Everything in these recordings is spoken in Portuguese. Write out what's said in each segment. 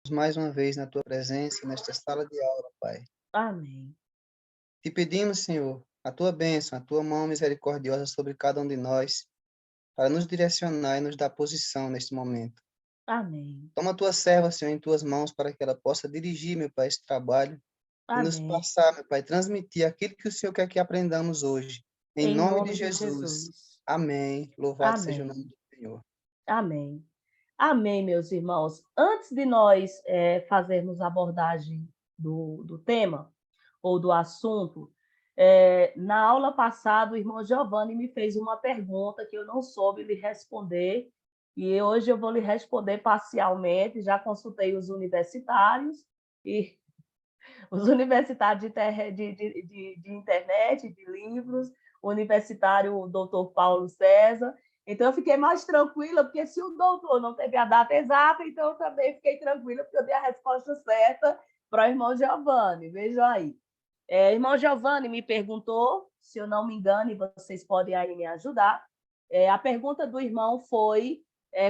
mais uma vez na tua presença, nesta sala de aula, Pai. Amém. Te pedimos, Senhor, a tua bênção, a tua mão misericordiosa sobre cada um de nós, para nos direcionar e nos dar posição neste momento. Amém. Toma a tua serva, Senhor, em tuas mãos, para que ela possa dirigir, meu Pai, esse trabalho e nos Amém. passar, meu Pai, transmitir aquilo que o Senhor quer que aprendamos hoje. Em Em nome de nome de Jesus. Jesus. Amém. Louvado seja o nome Amém. do Senhor. Amém. Amém, meus irmãos. Antes de nós fazermos a abordagem do tema ou do assunto, na aula passada, o irmão Giovanni me fez uma pergunta que eu não soube lhe responder, e hoje eu vou lhe responder parcialmente. Já consultei os universitários, e os universitários de internet, de livros, o universitário doutor Paulo César. Então, eu fiquei mais tranquila, porque se o doutor não teve a data exata, então eu também fiquei tranquila, porque eu dei a resposta certa para o irmão Giovanni. Vejam aí. Irmão Giovanni me perguntou, se eu não me engano, e vocês podem aí me ajudar, a pergunta do irmão foi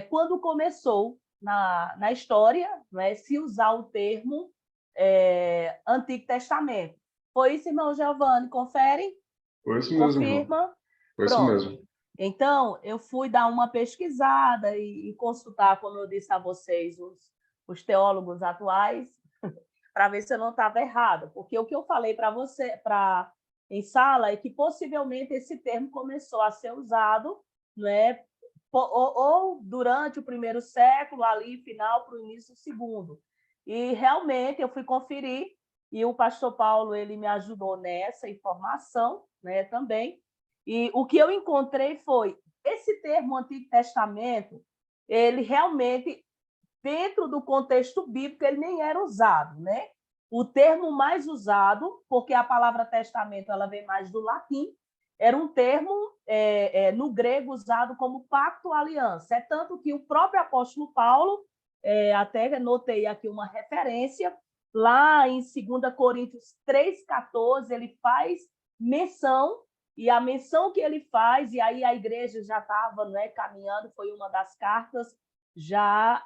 quando começou na história, né, se usar o termo Antigo Testamento. Foi isso, irmão Giovanni? Confere? Foi isso mesmo, irmão. Confirma? Foi isso Pronto. mesmo. Então, eu fui dar uma pesquisada e consultar, como eu disse a vocês, os teólogos atuais, para ver se eu não estava errada, porque o que eu falei para você em sala é que possivelmente esse termo começou a ser usado, né, ou durante o primeiro século, ali final para o início do segundo. E realmente eu fui conferir, e o pastor Paulo ele me ajudou nessa informação, né, também. E o que eu encontrei foi esse termo Antigo Testamento, ele realmente, dentro do contexto bíblico, ele nem era usado, né? O termo mais usado, porque a palavra testamento ela vem mais do latim, era um termo no grego usado como pacto, aliança. É tanto que o próprio apóstolo Paulo, até notei aqui uma referência, lá em 2 Coríntios 3,14, ele faz menção, e a menção que ele faz, e aí a igreja já estava, né, caminhando, foi uma das cartas já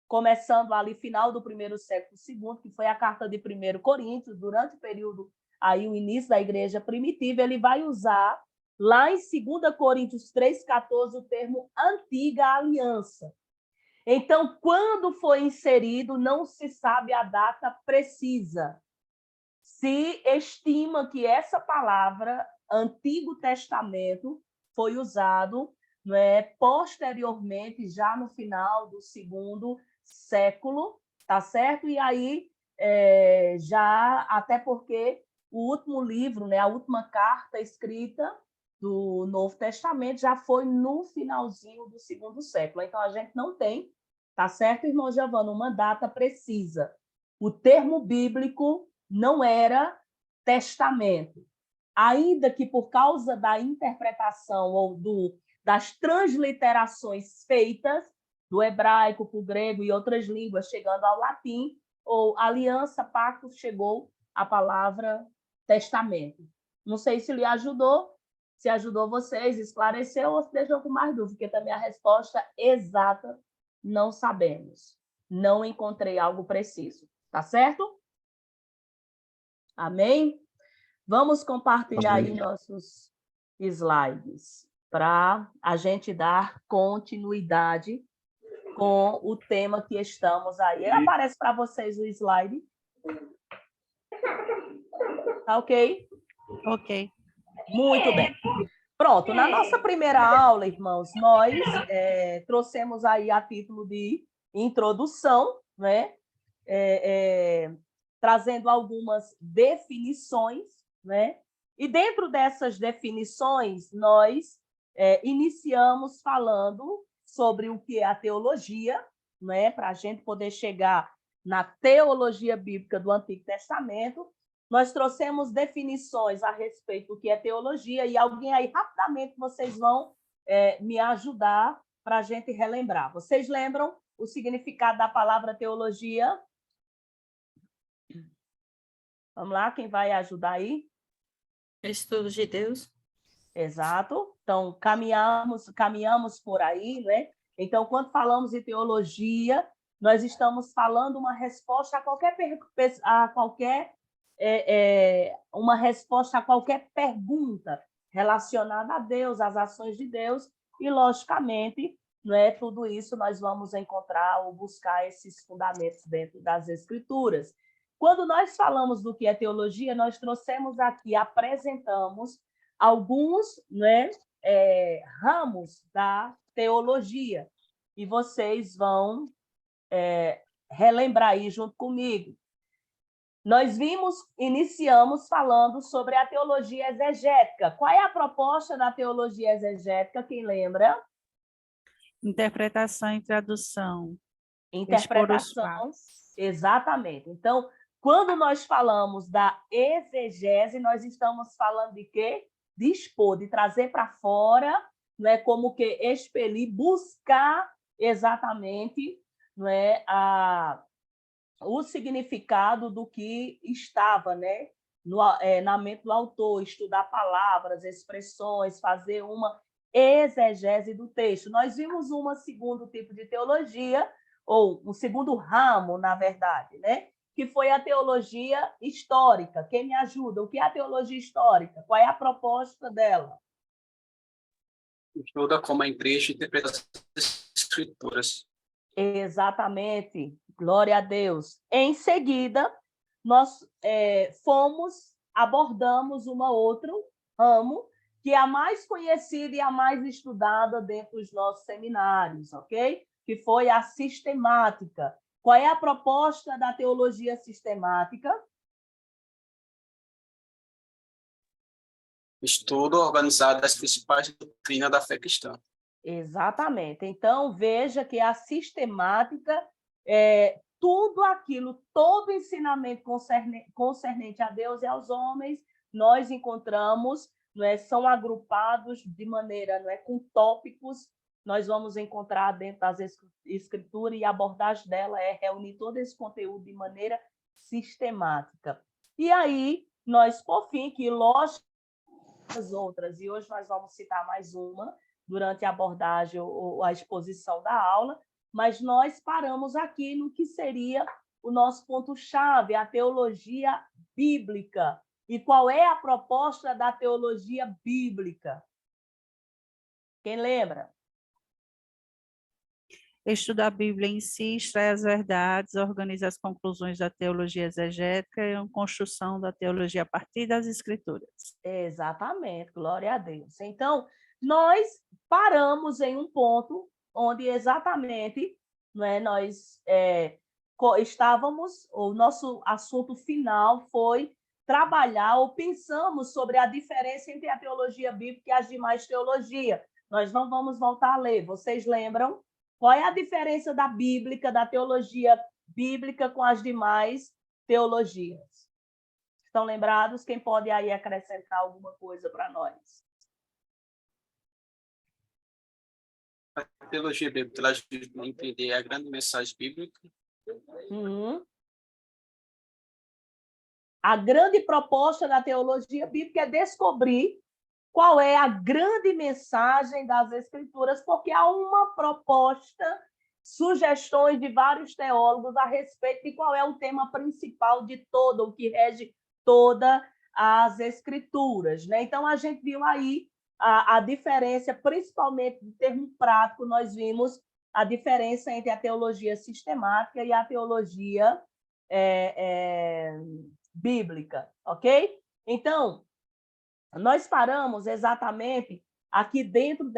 começando ali final do primeiro século segundo, que foi a carta de 1 Coríntios, durante o período, aí o início da igreja primitiva, ele vai usar lá em 2 Coríntios 3,14 o termo antiga aliança. Então, quando foi inserido, não se sabe a data precisa. Se estima que essa palavra, Antigo Testamento, foi usado, né, posteriormente, já no final do segundo século, tá certo? E aí, já, até porque o último livro, né, a última carta escrita do Novo Testamento já foi no finalzinho do segundo século. Então, a gente não tem, tá certo, irmão Giovanni, uma data precisa. O termo bíblico não era testamento, ainda que por causa da interpretação ou das transliterações feitas do hebraico para o grego e outras línguas, chegando ao latim, ou aliança, pacto, chegou a palavra testamento. Não sei se lhe ajudou, se ajudou vocês, esclareceu ou se deixou com mais dúvida, porque também a resposta exata não sabemos. Não encontrei algo preciso. Tá certo? Amém? Vamos compartilhar aí nossos slides para a gente dar continuidade com o tema que estamos aí. Aparece para vocês o slide? Tá ok? Ok. Muito bem. Pronto, na nossa primeira aula, irmãos, nós trouxemos aí a título de introdução, né? Trazendo algumas definições, né? E dentro dessas definições, nós iniciamos falando sobre o que é a teologia, né? Para a gente poder chegar na teologia bíblica do Antigo Testamento. Nós trouxemos definições a respeito do que é teologia, e alguém aí, rapidamente, vocês vão me ajudar para a gente relembrar. Vocês lembram o significado da palavra teologia? Vamos lá, quem vai ajudar aí? Estudos de Deus. Exato. Então, caminhamos por aí, né? Então, quando falamos em teologia, nós estamos falando uma resposta a uma resposta a qualquer pergunta relacionada a Deus, às ações de Deus, e, logicamente, tudo isso nós vamos encontrar ou buscar esses fundamentos dentro das Escrituras. Quando nós falamos do que é teologia, nós trouxemos aqui, apresentamos alguns ramos da teologia, e vocês vão relembrar aí junto comigo. Nós iniciamos falando sobre a teologia exegética. Qual é a proposta da teologia exegética? Quem lembra? Interpretação e tradução. Interpretação, exatamente. Então, quando nós falamos da exegese, nós estamos falando de quê? De expor, de trazer para fora, como que expelir, buscar exatamente o significado do que estava na mente do autor, estudar palavras, expressões, fazer uma exegese do texto. Nós vimos um segundo tipo de teologia, ou um segundo ramo, na verdade, que foi a teologia histórica. Quem me ajuda? O que é a teologia histórica? Qual é a proposta dela? Estuda como a igreja interpreta as escrituras. Exatamente. Glória a Deus. Em seguida, nós abordamos uma outro ramo, que é a mais conhecida e a mais estudada dentro dos nossos seminários, ok? Que foi a sistemática. Qual é a proposta da teologia sistemática? Estudo organizado das principais doutrinas da fé cristã. Exatamente. Então, veja que a sistemática tudo aquilo, todo ensinamento concernente a Deus e aos homens, nós encontramos, são agrupados de maneira, com tópicos, nós vamos encontrar dentro das Escrituras, e a abordagem dela é reunir todo esse conteúdo de maneira sistemática. E aí, nós, por fim, que lógico as outras, e hoje nós vamos citar mais uma, durante a abordagem ou a exposição da aula, mas nós paramos aqui no que seria o nosso ponto-chave, a teologia bíblica. E qual é a proposta da teologia bíblica? Quem lembra? Estuda a Bíblia em si, extrai as verdades, organiza as conclusões da teologia exegética e a construção da teologia a partir das Escrituras. Exatamente, glória a Deus. Então, nós paramos em um ponto onde exatamente nós estávamos, o nosso assunto final foi trabalhar ou pensamos sobre a diferença entre a teologia bíblica e as demais teologias. Nós não vamos voltar a ler. Vocês lembram? Qual é a diferença da teologia bíblica com as demais teologias? Estão lembrados? Quem pode aí acrescentar alguma coisa para nós? A teologia bíblica ela ajuda a entender a grande mensagem bíblica. A grande proposta da teologia bíblica é descobrir qual é a grande mensagem das Escrituras, porque há uma proposta, sugestões de vários teólogos a respeito de qual é o tema principal de todo, o que rege todas as Escrituras. Então, a gente viu aí a diferença, principalmente de termo prático, nós vimos a diferença entre a teologia sistemática e a teologia bíblica, ok? Então, nós paramos exatamente aqui dentro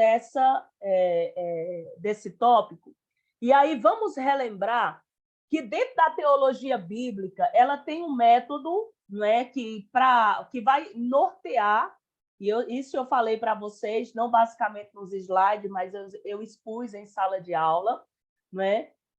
desse tópico, e aí vamos relembrar que dentro da teologia bíblica ela tem um método que vai nortear, e isso eu falei para vocês, não basicamente nos slides, mas eu expus em sala de aula,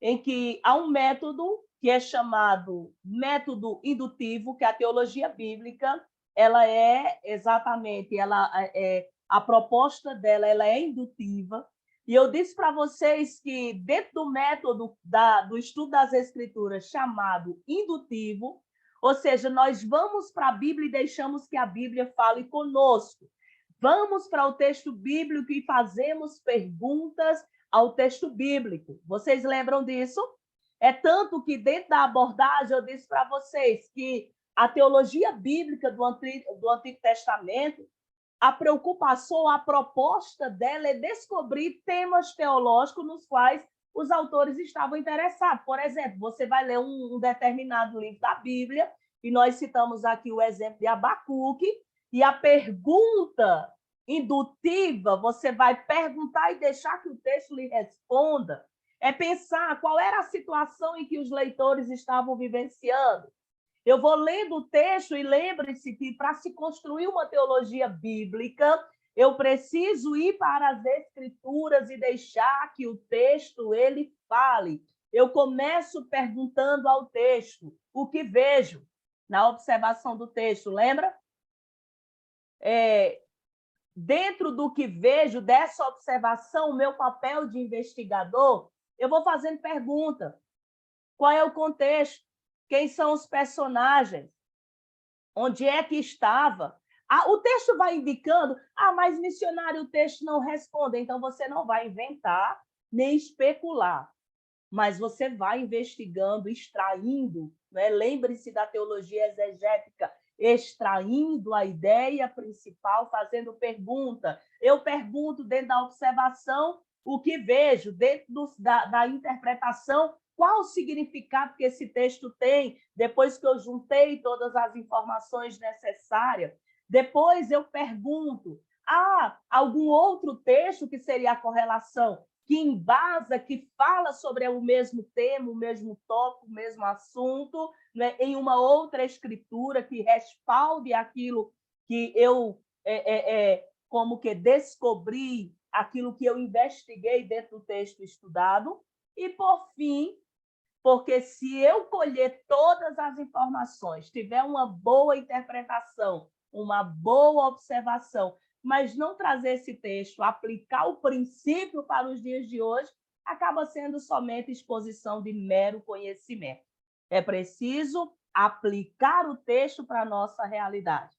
em que há um método que é chamado método indutivo, que a teologia bíblica ela é exatamente, a proposta dela ela é indutiva, e eu disse para vocês que dentro do método do estudo das Escrituras chamado indutivo, ou seja, nós vamos para a Bíblia e deixamos que a Bíblia fale conosco. Vamos para o texto bíblico e fazemos perguntas ao texto bíblico. Vocês lembram disso? É tanto que, dentro da abordagem, eu disse para vocês que a teologia bíblica do Antigo Testamento, a preocupação, a proposta dela é descobrir temas teológicos nos quais os autores estavam interessados. Por exemplo, você vai ler um determinado livro da Bíblia, e nós citamos aqui o exemplo de Abacuque, e a pergunta indutiva, você vai perguntar e deixar que o texto lhe responda, é pensar qual era a situação em que os leitores estavam vivenciando. Eu vou lendo o texto e lembre-se que, para se construir uma teologia bíblica, eu preciso ir para as Escrituras e deixar que o texto ele fale. Eu começo perguntando ao texto o que vejo na observação do texto, lembra? Dentro do que vejo, dessa observação, o meu papel de investigador, eu vou fazendo pergunta. Qual é o contexto? Quem são os personagens? Onde é que estava? O texto vai indicando, mas missionário, o texto não responde, então você não vai inventar nem especular, mas você vai investigando, extraindo, né? Lembre-se da teologia exegética, extraindo a ideia principal, fazendo pergunta. Eu pergunto dentro da observação o que vejo, dentro da interpretação, qual o significado que esse texto tem, depois que eu juntei todas as informações necessárias. Depois eu pergunto, algum outro texto que seria a correlação, que embasa, que fala sobre o mesmo tema, o mesmo tópico, o mesmo assunto, né, em uma outra escritura que respalde aquilo que eu como que descobri, aquilo que eu investiguei dentro do texto estudado. E, por fim, porque se eu colher todas as informações, tiver uma boa interpretação, uma boa observação, mas não trazer esse texto, aplicar o princípio para os dias de hoje, acaba sendo somente exposição de mero conhecimento. É preciso aplicar o texto para a nossa realidade.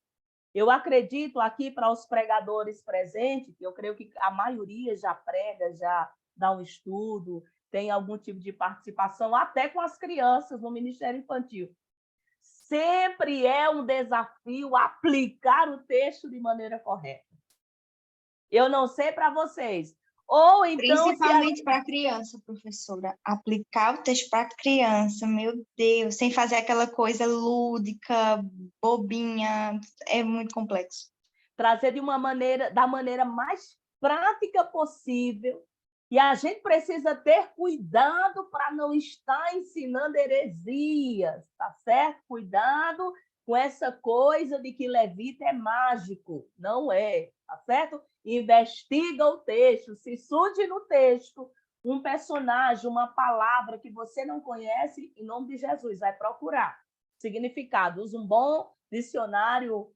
Eu acredito aqui para os pregadores presentes, que eu creio que a maioria já prega, já dá um estudo, tem algum tipo de participação, até com as crianças no Ministério Infantil. Sempre é um desafio aplicar o texto de maneira correta. Eu não sei para vocês. Ou então... Principalmente para a criança, professora. Aplicar o texto para a criança, meu Deus, sem fazer aquela coisa lúdica, bobinha, é muito complexo. Trazer da maneira mais prática possível. E a gente precisa ter cuidado para não estar ensinando heresias, tá certo? Cuidado com essa coisa de que levita é mágico. Não é, tá certo? Investiga o texto. Se surge no texto um personagem, uma palavra que você não conhece, em nome de Jesus, vai procurar significado. Usa um bom dicionário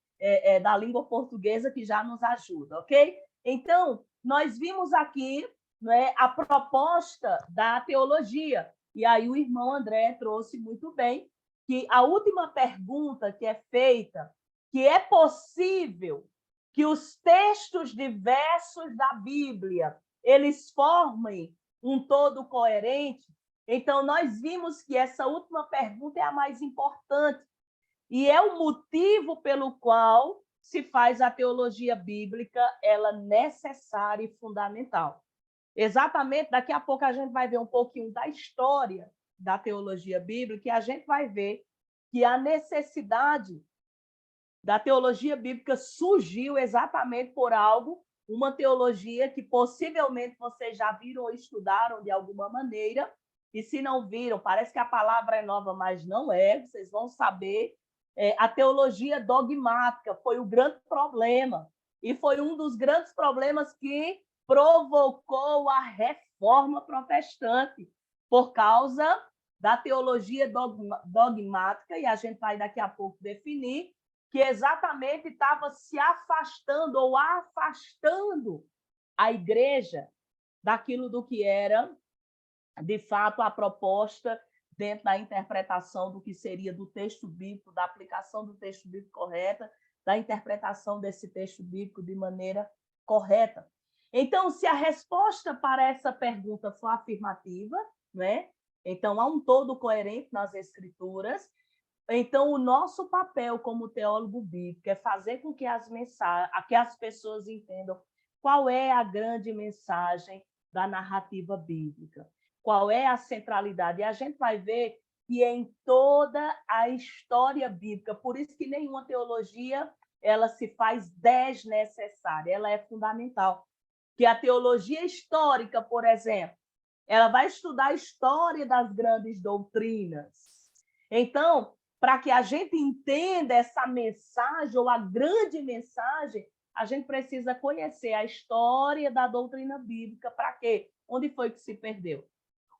da língua portuguesa que já nos ajuda, ok? Então, nós vimos aqui, né, a proposta da teologia. E aí o irmão André trouxe muito bem que a última pergunta que é feita, que é possível que os textos diversos da Bíblia, eles formem um todo coerente. Então, nós vimos que essa última pergunta é a mais importante. E é o motivo pelo qual se faz a teologia bíblica, ela necessária e fundamental. Exatamente, daqui a pouco a gente vai ver um pouquinho da história da teologia bíblica e a gente vai ver que a necessidade da teologia bíblica surgiu exatamente por algo, uma teologia que possivelmente vocês já viram ou estudaram de alguma maneira, e se não viram, parece que a palavra é nova, mas não é, vocês vão saber. A teologia dogmática foi o grande problema, e foi um dos grandes problemas que provocou a reforma protestante, por causa da teologia dogmática, e a gente vai daqui a pouco definir, que exatamente estava se afastando ou afastando a igreja daquilo do que era, de fato, a proposta dentro da interpretação do que seria do texto bíblico, da aplicação do texto bíblico correta, da interpretação desse texto bíblico de maneira correta. Então, se a resposta para essa pergunta for afirmativa, né, Então, há um todo coerente nas Escrituras. Então, o nosso papel como teólogo bíblico é fazer com que as pessoas entendam qual é a grande mensagem da narrativa bíblica, qual é a centralidade. E a gente vai ver que em toda a história bíblica, por isso que nenhuma teologia ela se faz desnecessária, ela é fundamental. Que a teologia histórica, por exemplo, ela vai estudar a história das grandes doutrinas. Então, para que a gente entenda essa mensagem, ou a grande mensagem, a gente precisa conhecer a história da doutrina bíblica. Para quê? Onde foi que se perdeu?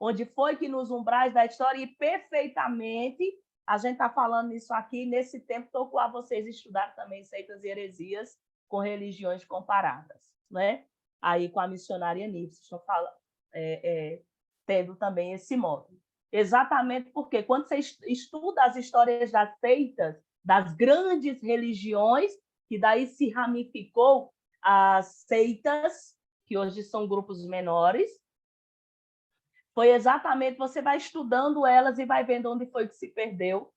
Onde foi que nos umbrais da história, e perfeitamente, a gente está falando isso aqui, nesse tempo, tocou a vocês estudar também seitas e heresias com religiões comparadas, né? Aí com a missionária Nífera, estão falando, tendo também esse módulo. Exatamente porque quando você estuda as histórias das seitas, das grandes religiões, que daí se ramificou as seitas, que hoje são grupos menores, foi exatamente, você vai estudando elas e vai vendo onde foi que se perdeu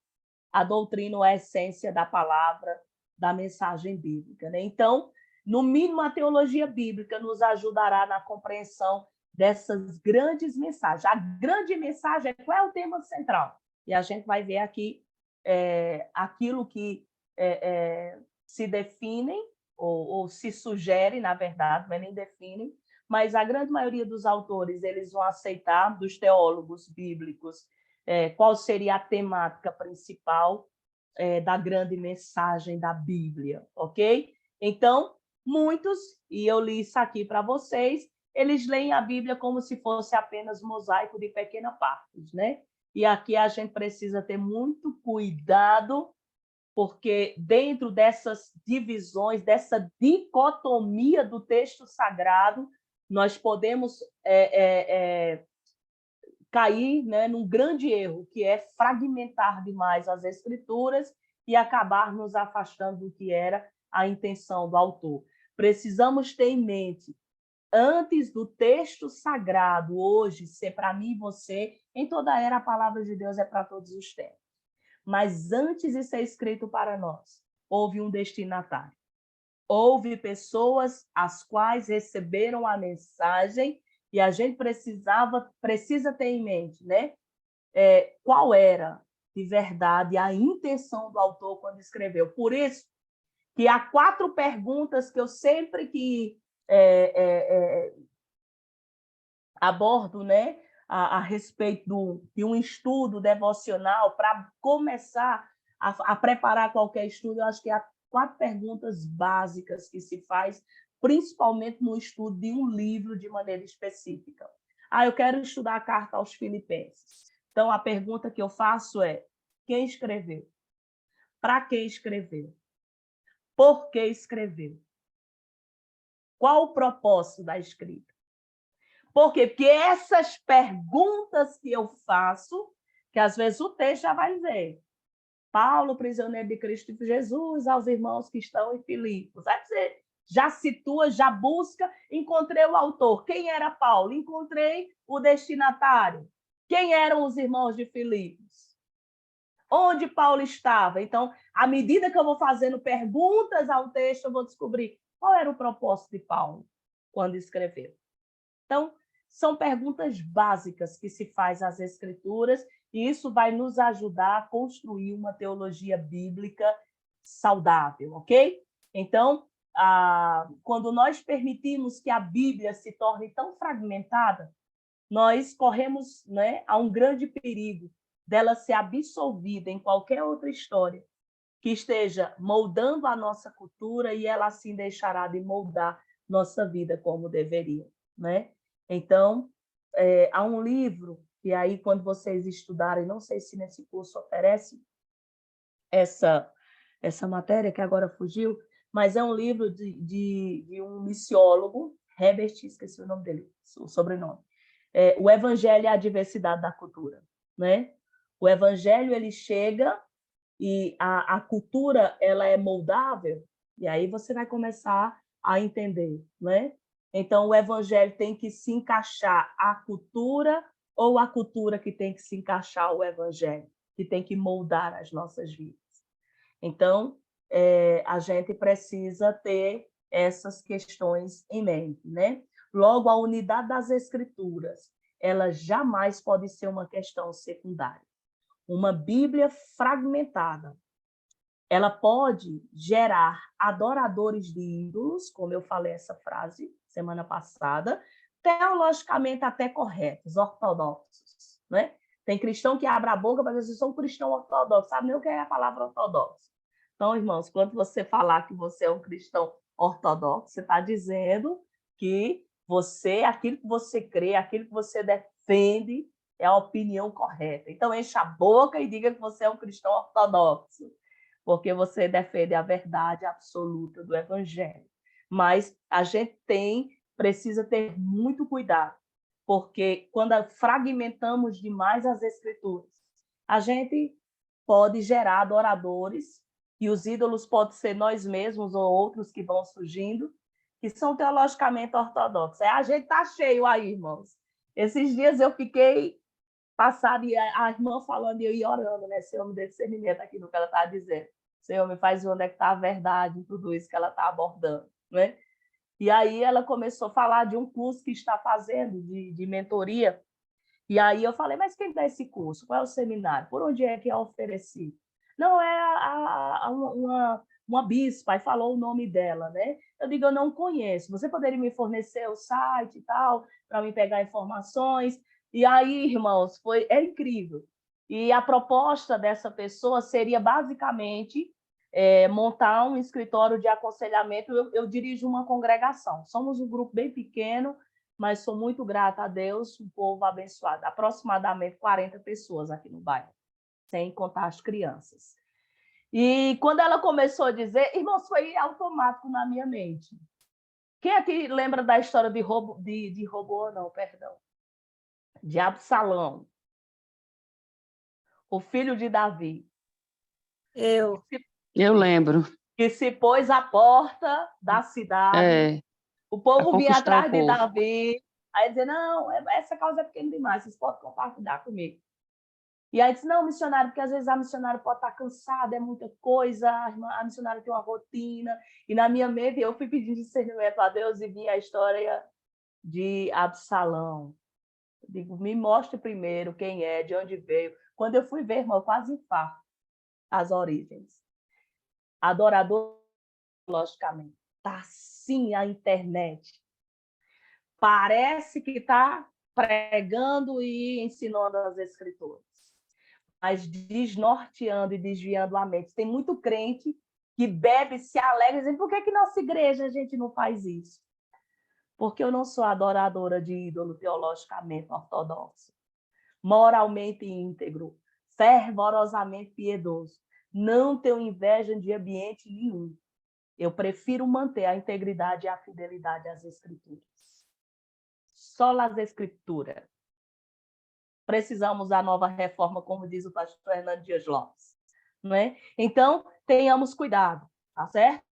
a doutrina ou a essência da palavra, da mensagem bíblica, né? Então, no mínimo, a teologia bíblica nos ajudará na compreensão dessas grandes mensagens. A grande mensagem, qual é o tema central? E a gente vai ver aqui aquilo que se definem, ou se sugere, na verdade, não é nem definem, mas a grande maioria dos autores eles vão aceitar, dos teólogos bíblicos, qual seria a temática principal da grande mensagem da Bíblia, ok? Então, muitos, e eu li isso aqui para vocês, eles leem a Bíblia como se fosse apenas mosaico de pequenas partes, né? E aqui a gente precisa ter muito cuidado, porque dentro dessas divisões, dessa dicotomia do texto sagrado, nós podemos cair, né, num grande erro, que é fragmentar demais as Escrituras e acabar nos afastando do que era a intenção do autor. Precisamos ter em mente, antes do texto sagrado, hoje, ser para mim e você, em toda a era a palavra de Deus é para todos os tempos. Mas antes de ser escrito para nós, houve um destinatário. Houve pessoas as quais receberam a mensagem e a gente precisa ter em mente, né? Qual era, de verdade, a intenção do autor quando escreveu. Por isso que há 4 perguntas que eu sempre que abordo, né, a respeito de um estudo devocional, para começar a preparar qualquer estudo, eu acho que há 4 perguntas básicas que se faz, principalmente no estudo de um livro de maneira específica. Eu quero estudar a carta aos Filipenses. Então, a pergunta que eu faço é: quem escreveu? Para que escreveu? Por que escreveu? Qual o propósito da escrita? Por quê? Porque essas perguntas que eu faço, que às vezes o texto já vai dizer, Paulo, prisioneiro de Cristo Jesus, aos irmãos que estão em Filipos. Vai dizer, já situa, já busca, encontrei o autor. Quem era Paulo? Encontrei o destinatário. Quem eram os irmãos de Filipos? Onde Paulo estava? Então, à medida que eu vou fazendo perguntas ao texto, eu vou descobrir qual era o propósito de Paulo quando escreveu. Então, são perguntas básicas que se faz às Escrituras, e isso vai nos ajudar a construir uma teologia bíblica saudável, ok? Então, quando nós permitimos que a Bíblia se torne tão fragmentada, nós corremos, né, a um grande perigo dela ser absorvida em qualquer outra história que esteja moldando a nossa cultura, e ela assim deixará de moldar nossa vida como deveria, né? Então, há um livro, e aí quando vocês estudarem, não sei se nesse curso oferece essa matéria, que agora fugiu, mas é um livro de um missiólogo, Herbert, esqueci o nome dele, o sobrenome, O Evangelho e a Diversidade da Cultura, né? O Evangelho, ele chega e a cultura, ela é moldável, e aí você vai começar a entender, né? Então, o Evangelho tem que se encaixar à cultura ou a cultura que tem que se encaixar ao evangelho, que tem que moldar as nossas vidas? Então, a gente precisa ter essas questões em mente, né? Logo, a unidade das escrituras, ela jamais pode ser uma questão secundária. Uma Bíblia fragmentada, ela pode gerar adoradores de ídolos, como eu falei essa frase semana passada, teologicamente até corretos, ortodoxos, né? Tem cristão que abre a boca para dizer, eu sou um cristão ortodoxo, sabe nem o que é a palavra ortodoxo. Então, irmãos, quando você falar que você é um cristão ortodoxo, você está dizendo que você, aquilo que você crê, aquilo que você defende, é a opinião correta. Então, enche a boca e diga que você é um cristão ortodoxo, porque você defende a verdade absoluta do evangelho. Mas a gente precisa ter muito cuidado, porque quando fragmentamos demais as escrituras, a gente pode gerar adoradores, e os ídolos podem ser nós mesmos ou outros que vão surgindo, que são teologicamente ortodoxos. A gente está cheio aí, irmãos. Esses dias eu fiquei passada, e a irmã falando e eu ia orando, né? Senhor, me dê discernimento aqui no que ela está dizendo. Senhor, me faz ver onde é que está a verdade em tudo isso que ela está abordando, né? E aí ela começou a falar de um curso que está fazendo de mentoria. E aí eu falei, mas quem dá esse curso? Qual é o seminário? Por onde é que é oferecido? Não, é uma bispa, aí falou o nome dela, né? Eu digo, eu não conheço. Você poderia me fornecer o site e tal, para me pegar informações? E aí, irmãos, é incrível. E a proposta dessa pessoa seria basicamente montar um escritório de aconselhamento. Eu dirijo uma congregação. Somos um grupo bem pequeno, mas sou muito grata a Deus, um povo abençoado. Aproximadamente 40 pessoas aqui no bairro, sem contar as crianças. E quando ela começou a dizer, irmãos, foi automático na minha mente. Quem aqui lembra da história de Absalão, o filho de Davi? Eu lembro. Que se pôs à porta da cidade, o povo vinha atrás de Davi, aí dizia, não, essa causa é pequena demais, vocês podem compartilhar comigo. E aí disse, não, missionário, porque às vezes a missionária pode estar cansada, é muita coisa, a missionária tem uma rotina, e na minha mente eu fui pedir discernimento a Deus e vi a história de Absalão. Eu digo, me mostre primeiro quem é, de onde veio. Quando eu fui ver, irmão, eu quase infarto as origens. Adorador, logicamente, está sim a internet. Parece que está pregando e ensinando as escrituras, mas desnorteando e desviando a mente. Tem muito crente que bebe, se alegra, dizendo, por que nossa igreja a gente não faz isso? Porque eu não sou adoradora de ídolo teologicamente ortodoxo, moralmente íntegro, fervorosamente piedoso. Não tenho inveja de ambiente nenhum. Eu prefiro manter a integridade e a fidelidade às escrituras. Só as escrituras. Precisamos da nova reforma, como diz o pastor Hernando Dias Lopes. Não é? Então, tenhamos cuidado, tá certo?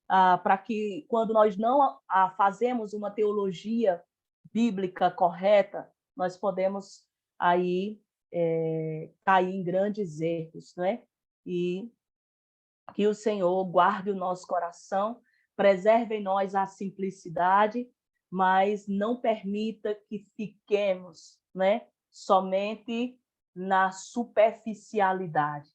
Para que, quando nós não fazemos uma teologia bíblica correta, nós podemos aí cair em grandes erros, não é? E que o Senhor guarde o nosso coração, preserve em nós a simplicidade, mas não permita que fiquemos, né, somente na superficialidade,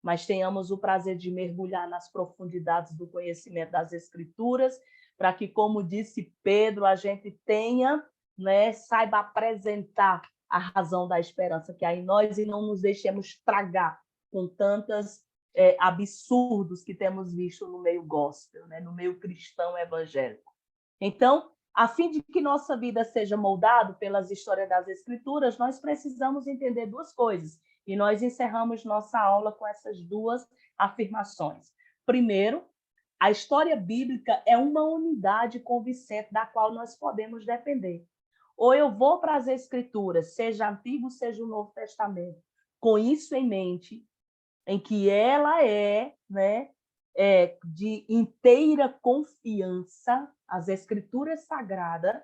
mas tenhamos o prazer de mergulhar nas profundidades do conhecimento das Escrituras, para que, como disse Pedro, a gente tenha, né, saiba apresentar a razão da esperança que há em nós e não nos deixemos tragar com tantas absurdos que temos visto no meio gospel, né, no meio cristão evangélico. Então, a fim de que nossa vida seja moldada pelas histórias das Escrituras, nós precisamos entender duas coisas. E nós encerramos nossa aula com essas duas afirmações. Primeiro, a história bíblica é uma unidade convincente da qual nós podemos depender. Ou eu vou para as Escrituras, seja Antigo, seja o Novo Testamento, com isso em mente, em que ela né, de inteira confiança, as Escrituras Sagradas,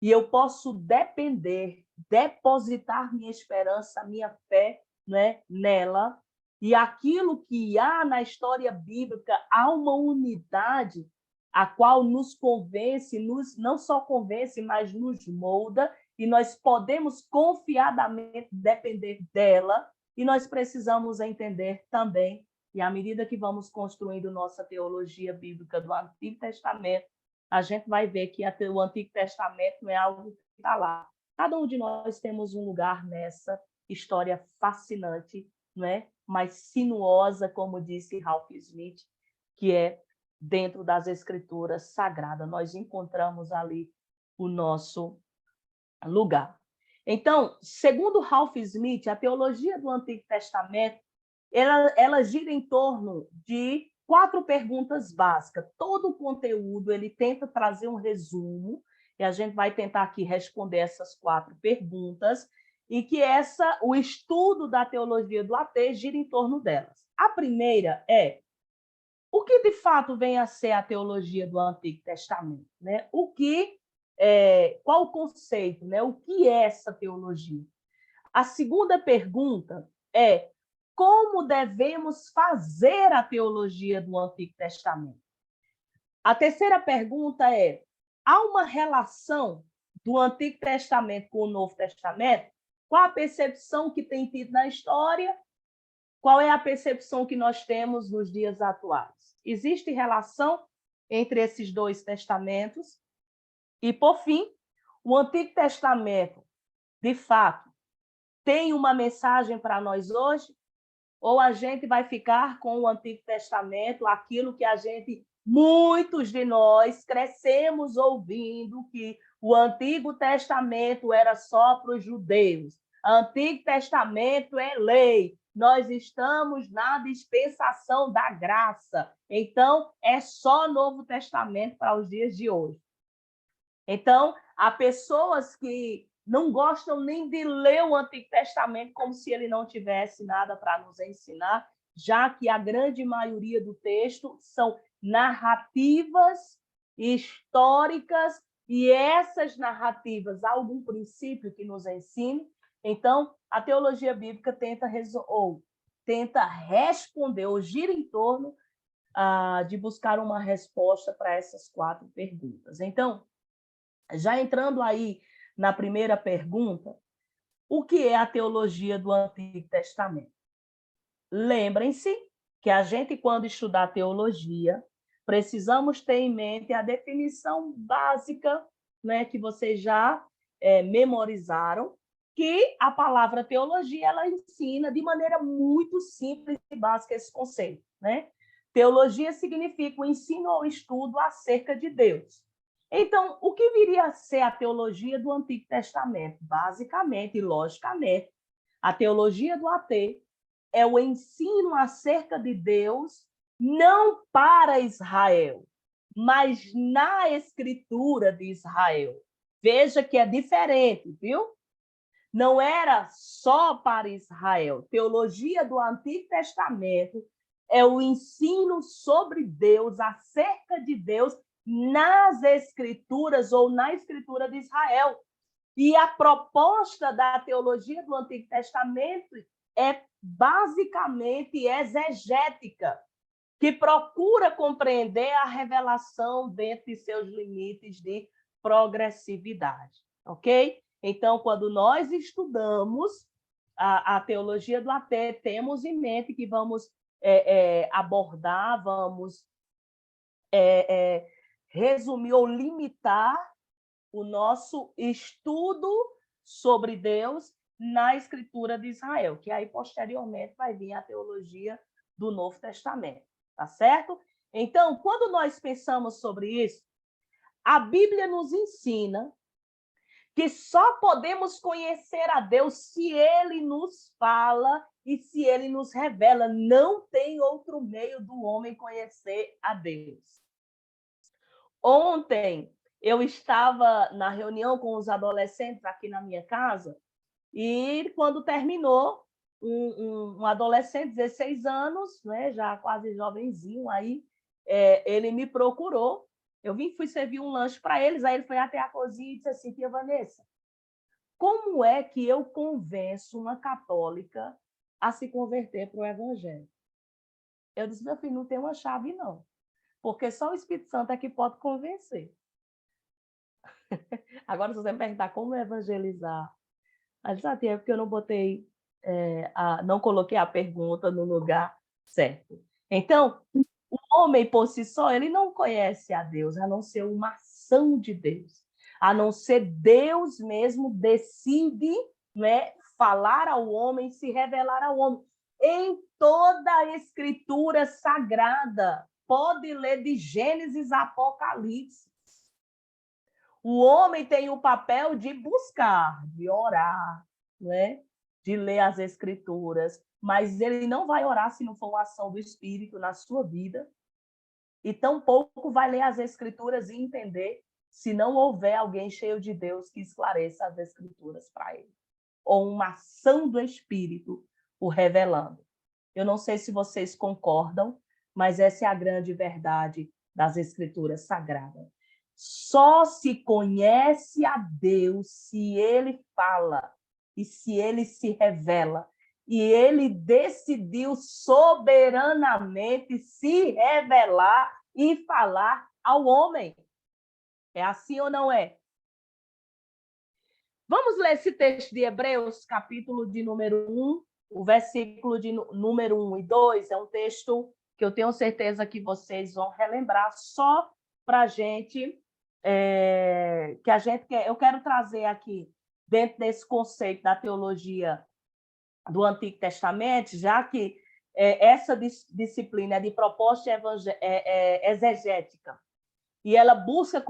e eu posso depender depositar minha esperança, minha fé, né, nela. E aquilo que há na história bíblica, há uma unidade a qual nos convence, não só convence, mas nos molda, e nós podemos confiadamente depender dela, e nós precisamos entender também, e à medida que vamos construindo nossa teologia bíblica do Antigo Testamento, a gente vai ver que o Antigo Testamento não é algo que está lá. Cada um de nós temos um lugar nessa história fascinante, não é? Mas sinuosa, como disse Ralph Smith, que é dentro das Escrituras Sagradas. Nós encontramos ali o nosso lugar. Então, segundo Ralph Smith, a teologia do Antigo Testamento, ela gira em torno de 4 perguntas básicas. Todo o conteúdo ele tenta trazer um resumo, e a gente vai tentar aqui responder essas 4 perguntas, e que o estudo da teologia do AT gira em torno delas. A primeira é: o que de fato vem a ser a teologia do Antigo Testamento, né? Qual o conceito, né? O que é essa teologia? A segunda pergunta é: como devemos fazer a teologia do Antigo Testamento? A terceira pergunta é: há uma relação do Antigo Testamento com o Novo Testamento? Qual a percepção que tem tido na história? Qual é a percepção que nós temos nos dias atuais? Existe relação entre esses 2 testamentos? E, por fim, o Antigo Testamento, de fato, tem uma mensagem para nós hoje? Ou a gente vai ficar com o Antigo Testamento, aquilo que muitos de nós crescemos ouvindo, que o Antigo Testamento era só para os judeus. O Antigo Testamento é lei. Nós estamos na dispensação da graça. Então, é só Novo Testamento para os dias de hoje. Então, há pessoas que não gostam nem de ler o Antigo Testamento como se ele não tivesse nada para nos ensinar, já que a grande maioria do texto são narrativas históricas, e essas narrativas há algum princípio que nos ensine. Então, a teologia bíblica tenta responder, ou gira em torno de buscar uma resposta para essas 4 perguntas. Então, já entrando aí na primeira pergunta, o que é a teologia do Antigo Testamento? Lembrem-se que a gente, quando estudar teologia, precisamos ter em mente a definição básica, né, que vocês já memorizaram, que a palavra teologia ela ensina de maneira muito simples e básica esse conceito, né? Teologia significa o ensino ou estudo acerca de Deus. Então, o que viria a ser a teologia do Antigo Testamento? Basicamente e logicamente, a teologia do AT é o ensino acerca de Deus, não para Israel, mas na Escritura de Israel. Veja que é diferente, viu? Não era só para Israel. Teologia do Antigo Testamento é o ensino sobre Deus, acerca de Deus, nas Escrituras ou na Escritura de Israel. E a proposta da teologia do Antigo Testamento é basicamente exegética, que procura compreender a revelação dentro de seus limites de progressividade, ok? Então, quando nós estudamos a teologia do AT, temos em mente que vamos abordar, vamos resumir ou limitar o nosso estudo sobre Deus na Escritura de Israel, que aí posteriormente vai vir a teologia do Novo Testamento, tá certo? Então, quando nós pensamos sobre isso, a Bíblia nos ensina que só podemos conhecer a Deus se Ele nos fala e se Ele nos revela. Não tem outro meio do homem conhecer a Deus. Ontem, eu estava na reunião com os adolescentes aqui na minha casa, e quando terminou, um adolescente de 16 anos, né, já quase jovenzinho, aí, ele me procurou. Fui servir um lanche para eles, aí ele foi até a cozinha e disse assim: tia Vanessa, Como é que eu convenço uma católica a se converter para o evangelho? Eu disse, meu filho, não tem uma chave, não. Porque só o Espírito Santo é que pode convencer. Agora, se você me perguntar como evangelizar, mas é porque eu não botei, não coloquei a pergunta no lugar certo. Então, o homem por si só, ele não conhece a Deus, a não ser uma ação de Deus. A não ser Deus mesmo decide, né, falar ao homem, se revelar ao homem. Em toda a Escritura Sagrada, pode ler de Gênesis a Apocalipse. O homem tem o papel de buscar, de orar, né? De ler as Escrituras, mas ele não vai orar se não for uma ação do Espírito na sua vida, e tampouco vai ler as Escrituras e entender se não houver alguém cheio de Deus que esclareça as Escrituras para ele, ou uma ação do Espírito o revelando. Eu não sei se vocês concordam, mas essa é a grande verdade das Escrituras Sagradas. Só se conhece a Deus se ele fala e se ele se revela. E ele decidiu soberanamente se revelar e falar ao homem. É assim ou não é? Vamos ler esse texto de Hebreus, capítulo de número 1, o versículo de número 1 e 2. É um texto que eu tenho certeza que vocês vão relembrar só para a gente... eu quero trazer aqui, dentro desse conceito da teologia do Antigo Testamento, já que essa disciplina é de proposta exegética, e ela busca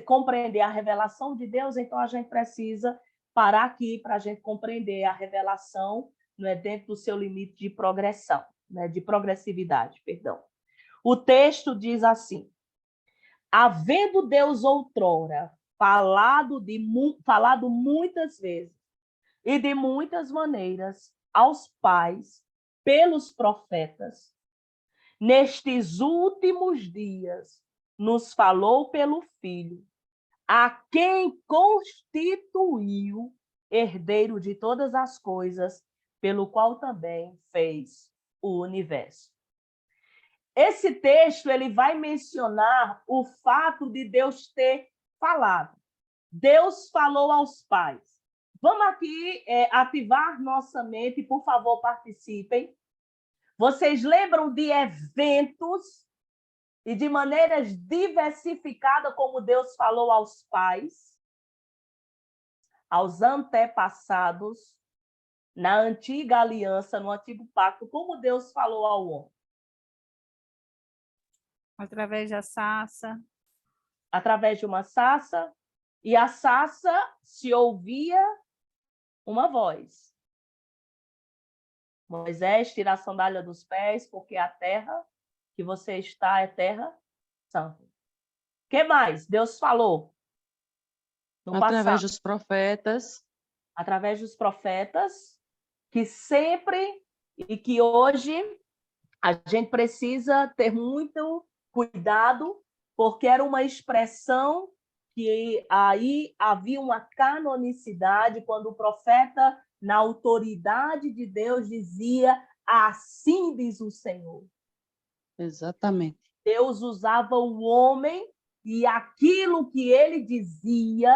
compreender a revelação de Deus, então a gente precisa parar aqui para a gente compreender a revelação, né, dentro do seu limite de progressão, né, de progressividade, perdão. O texto diz assim: havendo Deus outrora falado muitas vezes e de muitas maneiras aos pais pelos profetas, nestes últimos dias nos falou pelo Filho, a quem constituiu herdeiro de todas as coisas, pelo qual também fez o universo. Esse texto ele vai mencionar o fato de Deus ter falado. Deus falou aos pais. Vamos aqui ativar nossa mente, por favor, participem. Vocês lembram de eventos e de maneiras diversificadas como Deus falou aos pais, aos antepassados, na antiga aliança, no antigo pacto, como Deus falou ao homem? Através da sarça. Através de uma sarça, e a sarça se ouvia uma voz. Moisés, tira a sandália dos pés, porque a terra que você está é terra santa. O que mais? Deus falou no Através passado. dos profetas. Através dos profetas, que sempre e que hoje a gente precisa ter muito cuidado, porque era uma expressão que aí havia uma canonicidade, quando o profeta, na autoridade de Deus, dizia: assim diz o Senhor. Exatamente. Deus usava o homem e aquilo que ele dizia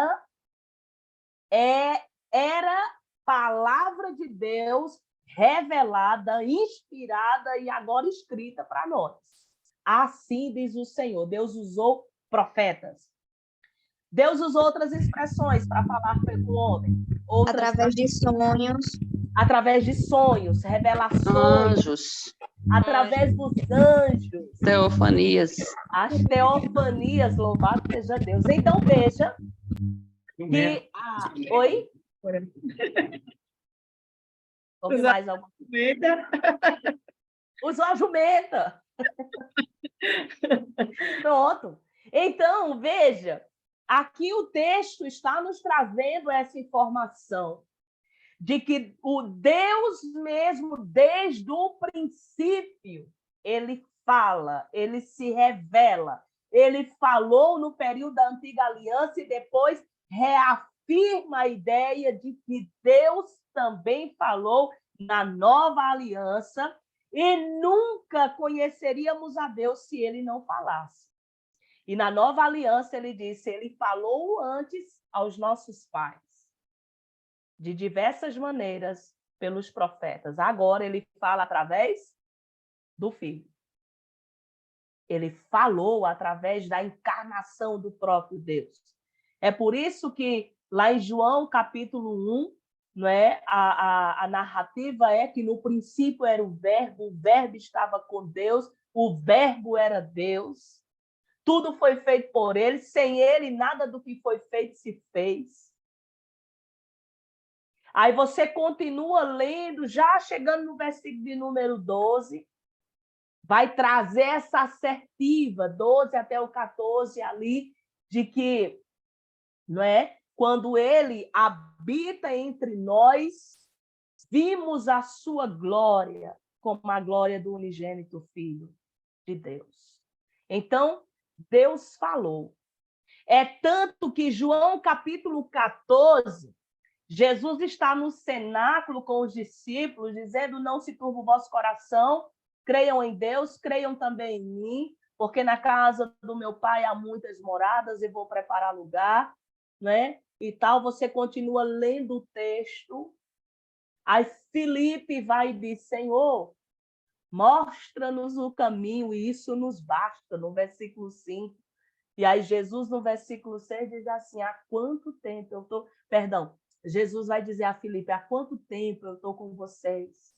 era palavra de Deus revelada, inspirada e agora escrita para nós. Assim diz o Senhor. Deus usou profetas. Deus usou outras expressões para falar com o homem. Através de sonhos. Através de sonhos, revelações. Anjos. Através dos anjos. Teofanias. As teofanias, louvado seja Deus. Então, veja que... Oi? Ouve mais alguma coisa? Usou a jumenta. Pronto. Então, veja, aqui o texto está nos trazendo essa informação de que o Deus mesmo, desde o princípio, ele fala, ele se revela. Ele falou no período da Antiga Aliança e depois reafirma afirma a ideia de que Deus também falou na nova aliança e nunca conheceríamos a Deus se ele não falasse. E na nova aliança ele disse, ele falou antes aos nossos pais, de diversas maneiras, pelos profetas. Agora ele fala através do Filho. Ele falou através da encarnação do próprio Deus. É por isso que lá em João, capítulo 1, não é? A narrativa é que no princípio era o verbo estava com Deus, o verbo era Deus. Tudo foi feito por ele, sem ele nada do que foi feito se fez. Aí você continua lendo, já chegando no versículo de número 12, vai trazer essa assertiva, 12 até o 14 ali, de que, não é? Quando ele habita entre nós, vimos a sua glória, como a glória do unigênito Filho de Deus. Então, Deus falou. É tanto que João capítulo 14, Jesus está no cenáculo com os discípulos, dizendo, não se turbe o vosso coração, creiam em Deus, creiam também em mim, porque na casa do meu pai há muitas moradas e vou preparar lugar, né? E tal, você continua lendo o texto. Aí Filipe vai e diz, Senhor, mostra-nos o caminho, e isso nos basta, no versículo 5. E aí Jesus, no versículo 6, diz assim, há quanto tempo eu estou... Perdão, Jesus vai dizer a Filipe, há quanto tempo eu estou com vocês?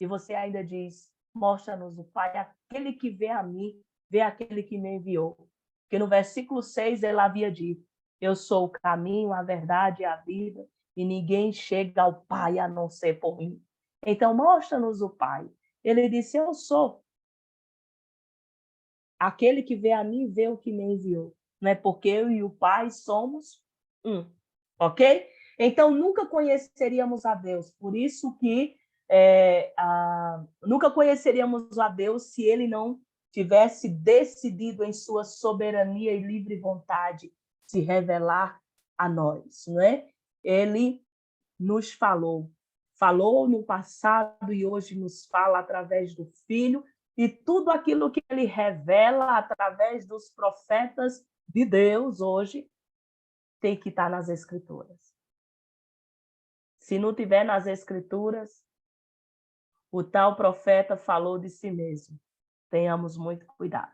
E você ainda diz, mostra-nos o Pai, aquele que vê a mim, vê aquele que me enviou. Porque no versículo 6 ele havia dito, eu sou o caminho, a verdade e a vida, e ninguém chega ao Pai a não ser por mim. Então, mostra-nos o Pai. Ele disse, eu sou. Aquele que vê a mim, vê o que me enviou. Não é porque eu e o Pai somos um. Ok? Então, nunca conheceríamos a Deus. Por isso que nunca conheceríamos a Deus se ele não tivesse decidido em sua soberania e livre vontade se revelar a nós, não é? Ele nos falou no passado e hoje nos fala através do Filho, e tudo aquilo que ele revela através dos profetas de Deus hoje tem que estar nas Escrituras. Se não tiver nas Escrituras, o tal profeta falou de si mesmo. Tenhamos muito cuidado.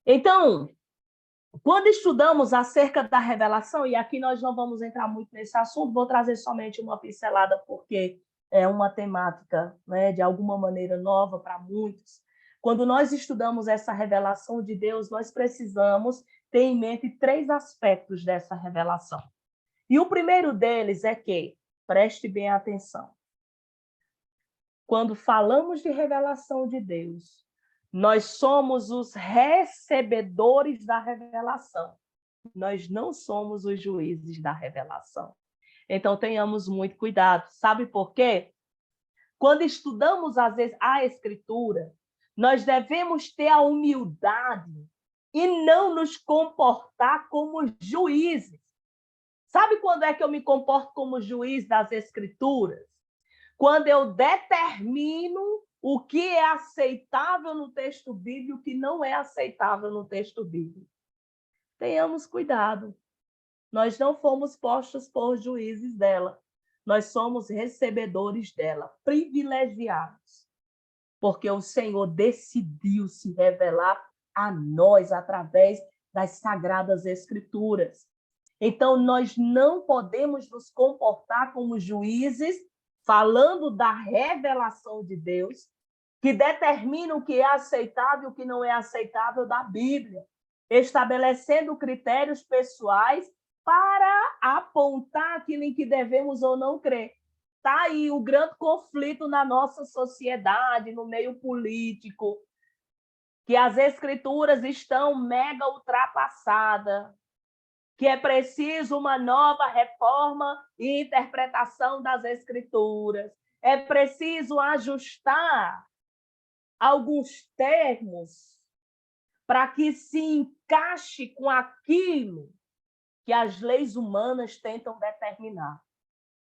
Então, quando estudamos acerca da revelação, e aqui nós não vamos entrar muito nesse assunto, vou trazer somente uma pincelada, porque é uma temática, né, de alguma maneira nova para muitos. Quando nós estudamos essa revelação de Deus, nós precisamos ter em mente 3 aspectos dessa revelação. E o primeiro deles é que, preste bem atenção, quando falamos de revelação de Deus, nós somos os recebedores da revelação. Nós não somos os juízes da revelação. Então, tenhamos muito cuidado. Sabe por quê? Quando estudamos a Escritura, nós devemos ter a humildade e não nos comportar como juízes. Sabe quando é que eu me comporto como juiz das Escrituras? Quando eu determino o que é aceitável no texto bíblico e o que não é aceitável no texto bíblico. Tenhamos cuidado. Nós não fomos postos por juízes dela. Nós somos recebedores dela, privilegiados. Porque o Senhor decidiu se revelar a nós através das Sagradas Escrituras. Então, nós não podemos nos comportar como juízes, falando da revelação de Deus, que determina o que é aceitável e o que não é aceitável da Bíblia, estabelecendo critérios pessoais para apontar aquilo em que devemos ou não crer. Está aí o grande conflito na nossa sociedade, no meio político, que as Escrituras estão mega ultrapassadas, que é preciso uma nova reforma e interpretação das Escrituras. É preciso ajustar alguns termos para que se encaixe com aquilo que as leis humanas tentam determinar.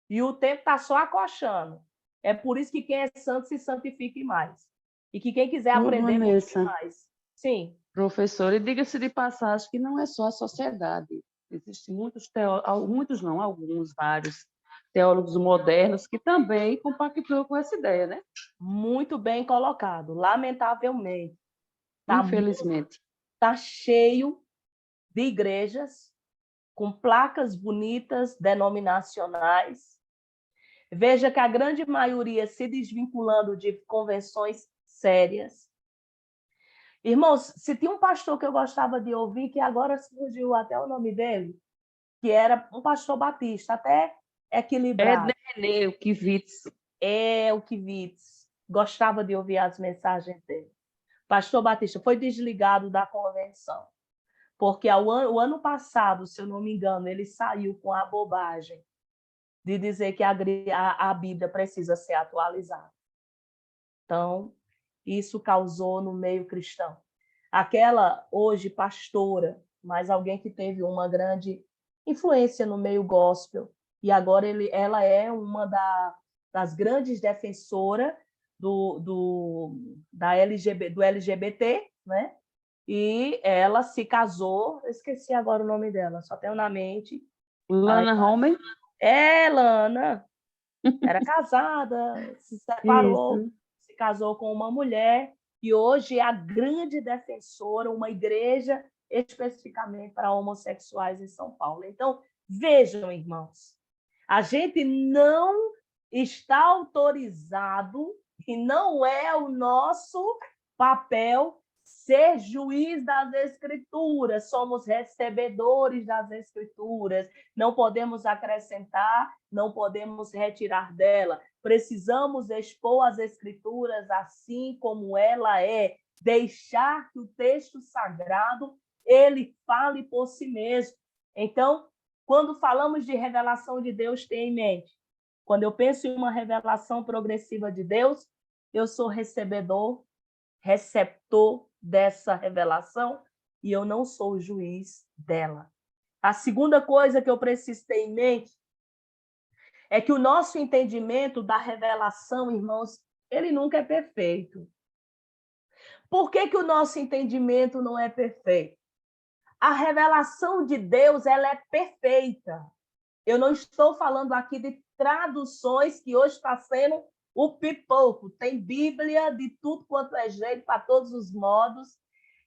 E o tempo está só acochando. É por isso que quem é santo se santifique mais. E que quem quiser Ô, aprender, busque Vanessa, mais. Sim, professora, e diga-se de passagem que não é só a sociedade. Existem muitos teólogos, muitos não, alguns, vários teólogos modernos que também compactuam com essa ideia, né? muito bem colocado. Lamentavelmente, Infelizmente. tá cheio de igrejas com placas bonitas, denominacionais. Veja que a grande maioria se desvinculando de convenções sérias. Irmãos, se tinha um pastor que eu gostava de ouvir, que agora surgiu até o nome dele, que era um pastor batista, até equilibrado. Renê, o Kivitz. O Kivitz. Gostava de ouvir as mensagens dele. Pastor Batista foi desligado da convenção, porque o ano passado, se eu não me engano, ele saiu com a bobagem de dizer que a Bíblia precisa ser atualizada. Então, isso causou no meio cristão. Aquela, hoje, pastora, mas alguém que teve uma grande influência no meio gospel, e agora ela é uma das grandes defensoras do LGBT, né? E ela se casou, eu esqueci agora o nome dela, só tenho na mente. Lana Homer. Lana. Era casada, se separou, Isso. se casou com uma mulher, e hoje é a grande defensora, uma igreja especificamente para homossexuais em São Paulo. Então, vejam, irmãos, a gente não está autorizado e não é o nosso papel ser juiz das Escrituras, somos recebedores das Escrituras, não podemos acrescentar, não podemos retirar dela, precisamos expor as Escrituras assim como ela é, deixar que o texto sagrado ele fale por si mesmo. Então, quando falamos de revelação de Deus, tenha em mente, quando eu penso em uma revelação progressiva de Deus, eu sou recebedor, receptor dessa revelação e eu não sou o juiz dela. A segunda coisa que eu preciso ter em mente é que o nosso entendimento da revelação, irmãos, ele nunca é perfeito. Por que o nosso entendimento não é perfeito? A revelação de Deus, ela é perfeita. Eu não estou falando aqui de traduções que hoje está sendo o pipoco. Tem Bíblia de tudo quanto é jeito, para todos os modos,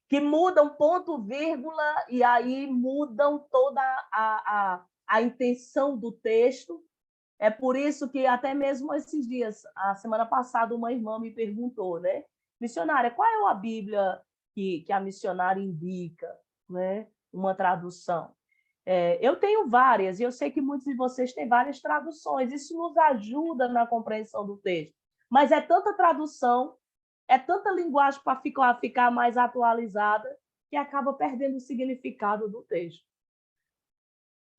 que mudam ponto, vírgula, e aí mudam toda a intenção do texto. É por isso que até mesmo esses dias, a semana passada, uma irmã me perguntou, né? Missionária, qual é a Bíblia que a missionária indica, né? Uma tradução. Eu tenho várias, e eu sei que muitos de vocês têm várias traduções. Isso nos ajuda na compreensão do texto. Mas é tanta tradução, é tanta linguagem para ficar mais atualizada, que acaba perdendo o significado do texto.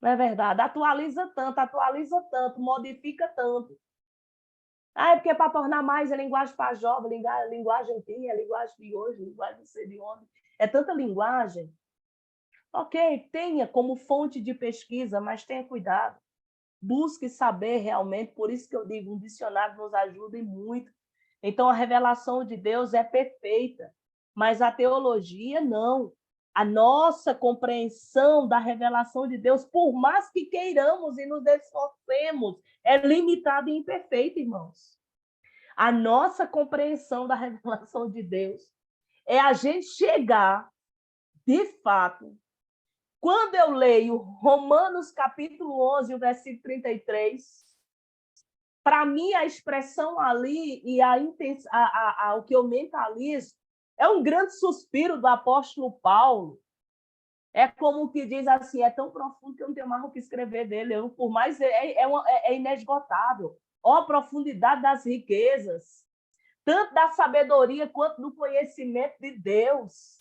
Não é verdade? Atualiza tanto, modifica tanto. É porque é para tornar mais a linguagem para jovem, linguagem antiga, linguagem de hoje, linguagem não sei de onde. É tanta linguagem. Ok, tenha como fonte de pesquisa, mas tenha cuidado. Busque saber realmente, por isso que eu digo, um dicionário nos ajuda muito. Então, a revelação de Deus é perfeita, mas a teologia não. A nossa compreensão da revelação de Deus, por mais que queiramos e nos esforcemos, é limitada e imperfeita, irmãos. A nossa compreensão da revelação de Deus é a gente chegar, de fato, quando eu leio Romanos capítulo 11, o versículo 33, para mim a expressão ali e o que eu mentalizo é um grande suspiro do apóstolo Paulo. É como que diz assim, é tão profundo que eu não tenho mais o que escrever dele. Por mais é inesgotável. Ó a profundidade das riquezas, tanto da sabedoria quanto do conhecimento de Deus.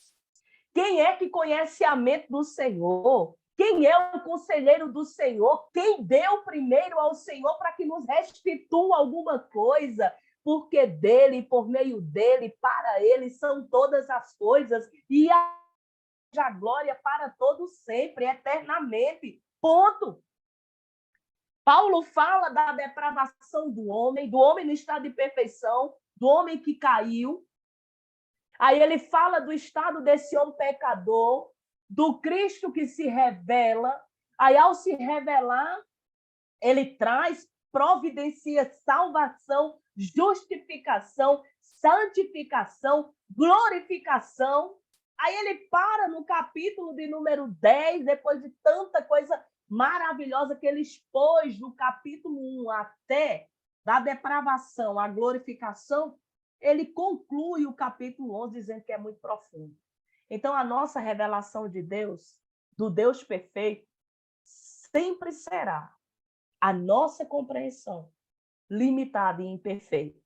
Quem é que conhece a mente do Senhor? Quem é o conselheiro do Senhor? Quem deu primeiro ao Senhor para que nos restitua alguma coisa? Porque dele, por meio dele, para ele são todas as coisas, e a glória para todos sempre, eternamente. Ponto. Paulo fala da depravação do homem no estado de perfeição, do homem que caiu. Aí ele fala do estado desse homem pecador, do Cristo que se revela. Aí, ao se revelar, ele traz, providencia salvação, justificação, santificação, glorificação. Aí ele para no capítulo de número 10, depois de tanta coisa maravilhosa que ele expôs do capítulo 1 até da depravação à glorificação, ele conclui o capítulo 11 dizendo que é muito profundo. Então, a nossa revelação de Deus, do Deus perfeito, sempre será a nossa compreensão limitada e imperfeita.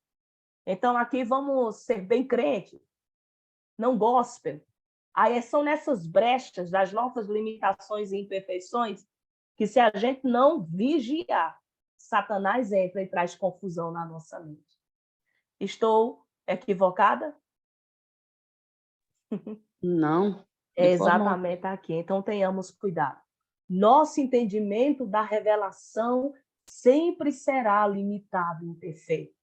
Então, aqui vamos ser bem crente, não gospel. Aí são nessas brechas das nossas limitações e imperfeições que, se a gente não vigiar, Satanás entra e traz confusão na nossa mente. Estou equivocada? Não. É exatamente aqui. Então, tenhamos cuidado. Nosso entendimento da revelação sempre será limitado e imperfeito.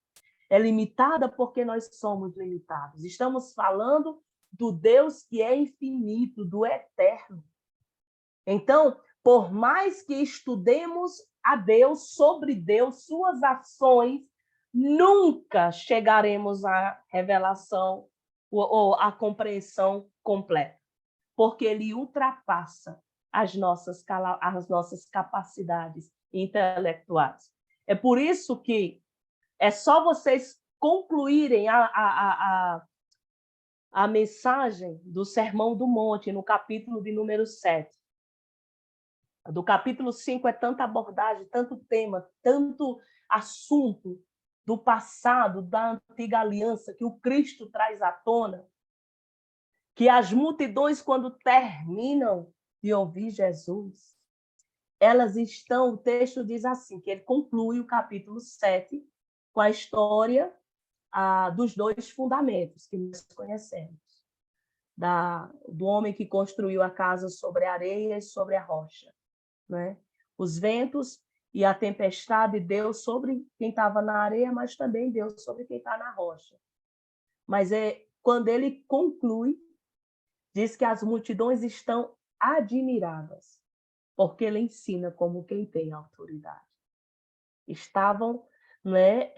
É limitada porque nós somos limitados. Estamos falando do Deus que é infinito, do eterno. Então, por mais que estudemos a Deus, sobre Deus, suas ações, nunca chegaremos à revelação ou à compreensão completa, porque ele ultrapassa as nossas capacidades intelectuais. É por isso que é só vocês concluírem a mensagem do Sermão do Monte, no capítulo de número 7. Do capítulo 5 é tanta abordagem, tanto tema, tanto assunto do passado, da antiga aliança, que o Cristo traz à tona, que as multidões, quando terminam de ouvir Jesus, elas estão, o texto diz assim, que ele conclui o capítulo 7 com a história dos dois fundamentos que nós conhecemos, do homem que construiu a casa sobre a areia e sobre a rocha. Né? Os ventos e a tempestade deu sobre quem estava na areia, mas também deu sobre quem está na rocha. Mas quando ele conclui, diz que as multidões estão admiradas, porque ele ensina como quem tem autoridade. Estavam, né,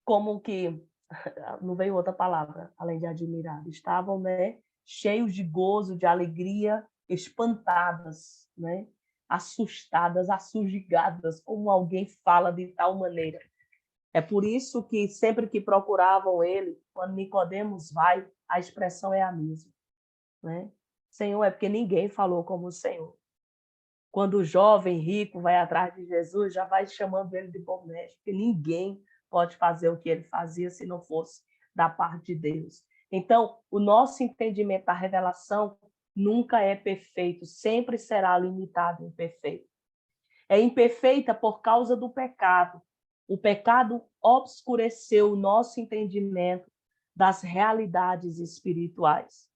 como que, não veio outra palavra além de admirado, estavam, né, cheios de gozo, de alegria, espantadas, né, assustadas, assujigadas, como alguém fala de tal maneira. É por isso que sempre que procuravam ele, quando Nicodemos vai, a expressão é a mesma, né? Senhor, é porque ninguém falou como o Senhor. Quando o jovem rico vai atrás de Jesus, já vai chamando ele de bom mestre, porque ninguém pode fazer o que ele fazia se não fosse da parte de Deus. Então, o nosso entendimento da revelação nunca é perfeito, sempre será limitado e imperfeito. É imperfeita por causa do pecado. O pecado obscureceu o nosso entendimento das realidades espirituais.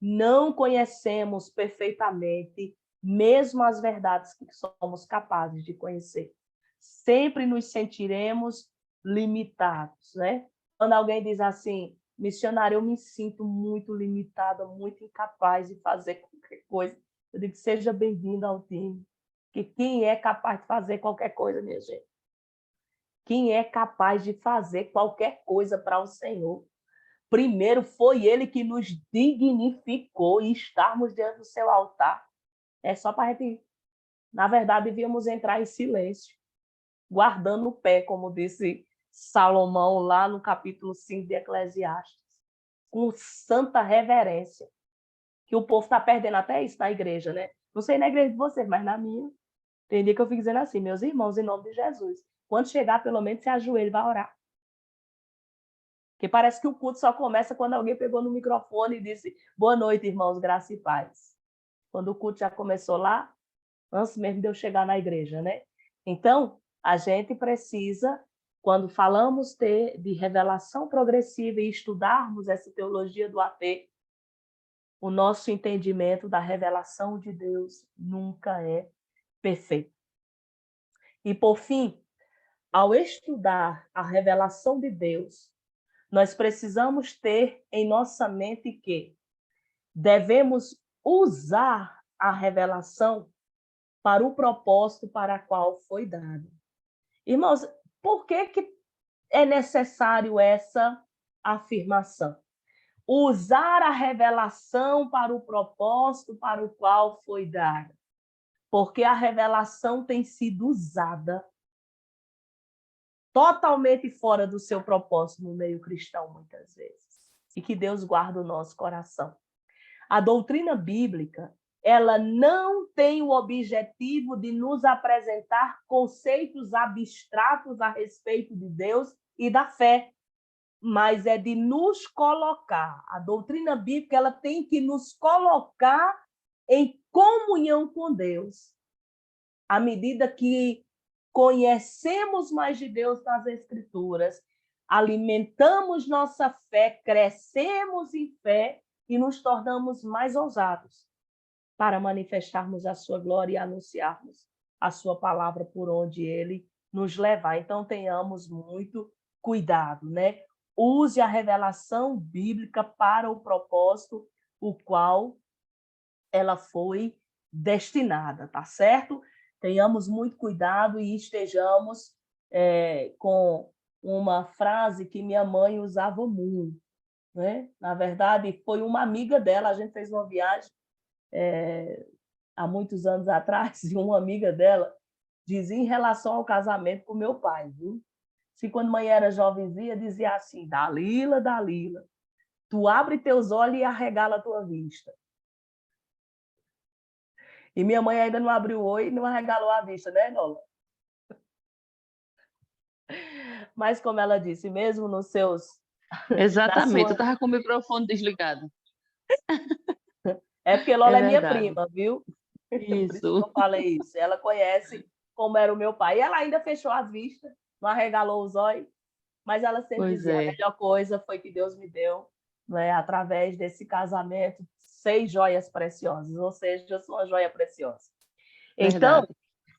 Não conhecemos perfeitamente mesmo as verdades que somos capazes de conhecer. Sempre nos sentiremos limitados, né? Quando alguém diz assim, missionário, eu me sinto muito limitada, muito incapaz de fazer qualquer coisa, eu digo, seja bem-vindo ao time. Porque quem é capaz de fazer qualquer coisa, minha gente? Quem é capaz de fazer qualquer coisa para o Senhor? Primeiro foi ele que nos dignificou e estarmos diante do seu altar. É só para a gente, na verdade, devíamos entrar em silêncio, guardando o pé, como disse Salomão lá no capítulo 5 de Eclesiastes, com santa reverência, que o povo está perdendo até isso na igreja, né? Não sei na igreja de vocês, mas na minha, tem dia que eu fico dizendo assim, meus irmãos, em nome de Jesus, quando chegar, pelo menos, se ajoelha e vai orar. Porque parece que o culto só começa quando alguém pegou no microfone e disse, boa noite, irmãos, graça e paz. Quando o culto já começou lá, antes mesmo de eu chegar na igreja, né? Então, a gente precisa, quando falamos de revelação progressiva e estudarmos essa teologia do AT, o nosso entendimento da revelação de Deus nunca é perfeito. E, por fim, ao estudar a revelação de Deus, nós precisamos ter em nossa mente que devemos usar a revelação para o propósito para o qual foi dado. Irmãos, por que é necessário essa afirmação? Usar a revelação para o propósito para o qual foi dada. Porque a revelação tem sido usada totalmente fora do seu propósito no meio cristão, muitas vezes. E que Deus guarde o nosso coração. A doutrina bíblica, ela não tem o objetivo de nos apresentar conceitos abstratos a respeito de Deus e da fé, mas é de nos colocar. A doutrina bíblica, ela tem que nos colocar em comunhão com Deus. À medida que conhecemos mais de Deus nas Escrituras, alimentamos nossa fé, crescemos em fé e nos tornamos mais ousados para manifestarmos a sua glória e anunciarmos a sua palavra por onde ele nos levar. Então, tenhamos muito cuidado, né? Use a revelação bíblica para o propósito o qual ela foi destinada, tá certo? Tenhamos muito cuidado e estejamos com uma frase que minha mãe usava muito, né? Na verdade, foi uma amiga dela, a gente fez uma viagem há muitos anos atrás, e uma amiga dela dizia em relação ao casamento com meu pai, viu? Se quando mãe era jovenzinha, dizia assim, Dalila, Dalila, tu abre teus olhos e arregala a tua vista. E minha mãe ainda não abriu o olho e não arregalou a vista, né, Nola? Mas, como ela disse, mesmo nos seus... Exatamente, eu estava com o microfone desligado. É porque Lola é minha verdade. prima, viu? Por isso que Isso. eu falei isso. Ela conhece como era o meu pai. E ela ainda fechou as vistas, não arregalou os olhos, mas ela sempre Pois dizia, é. a melhor coisa foi que Deus me deu, né, através desse casamento, 6 joias preciosas, ou seja, eu sou uma joia preciosa. Então,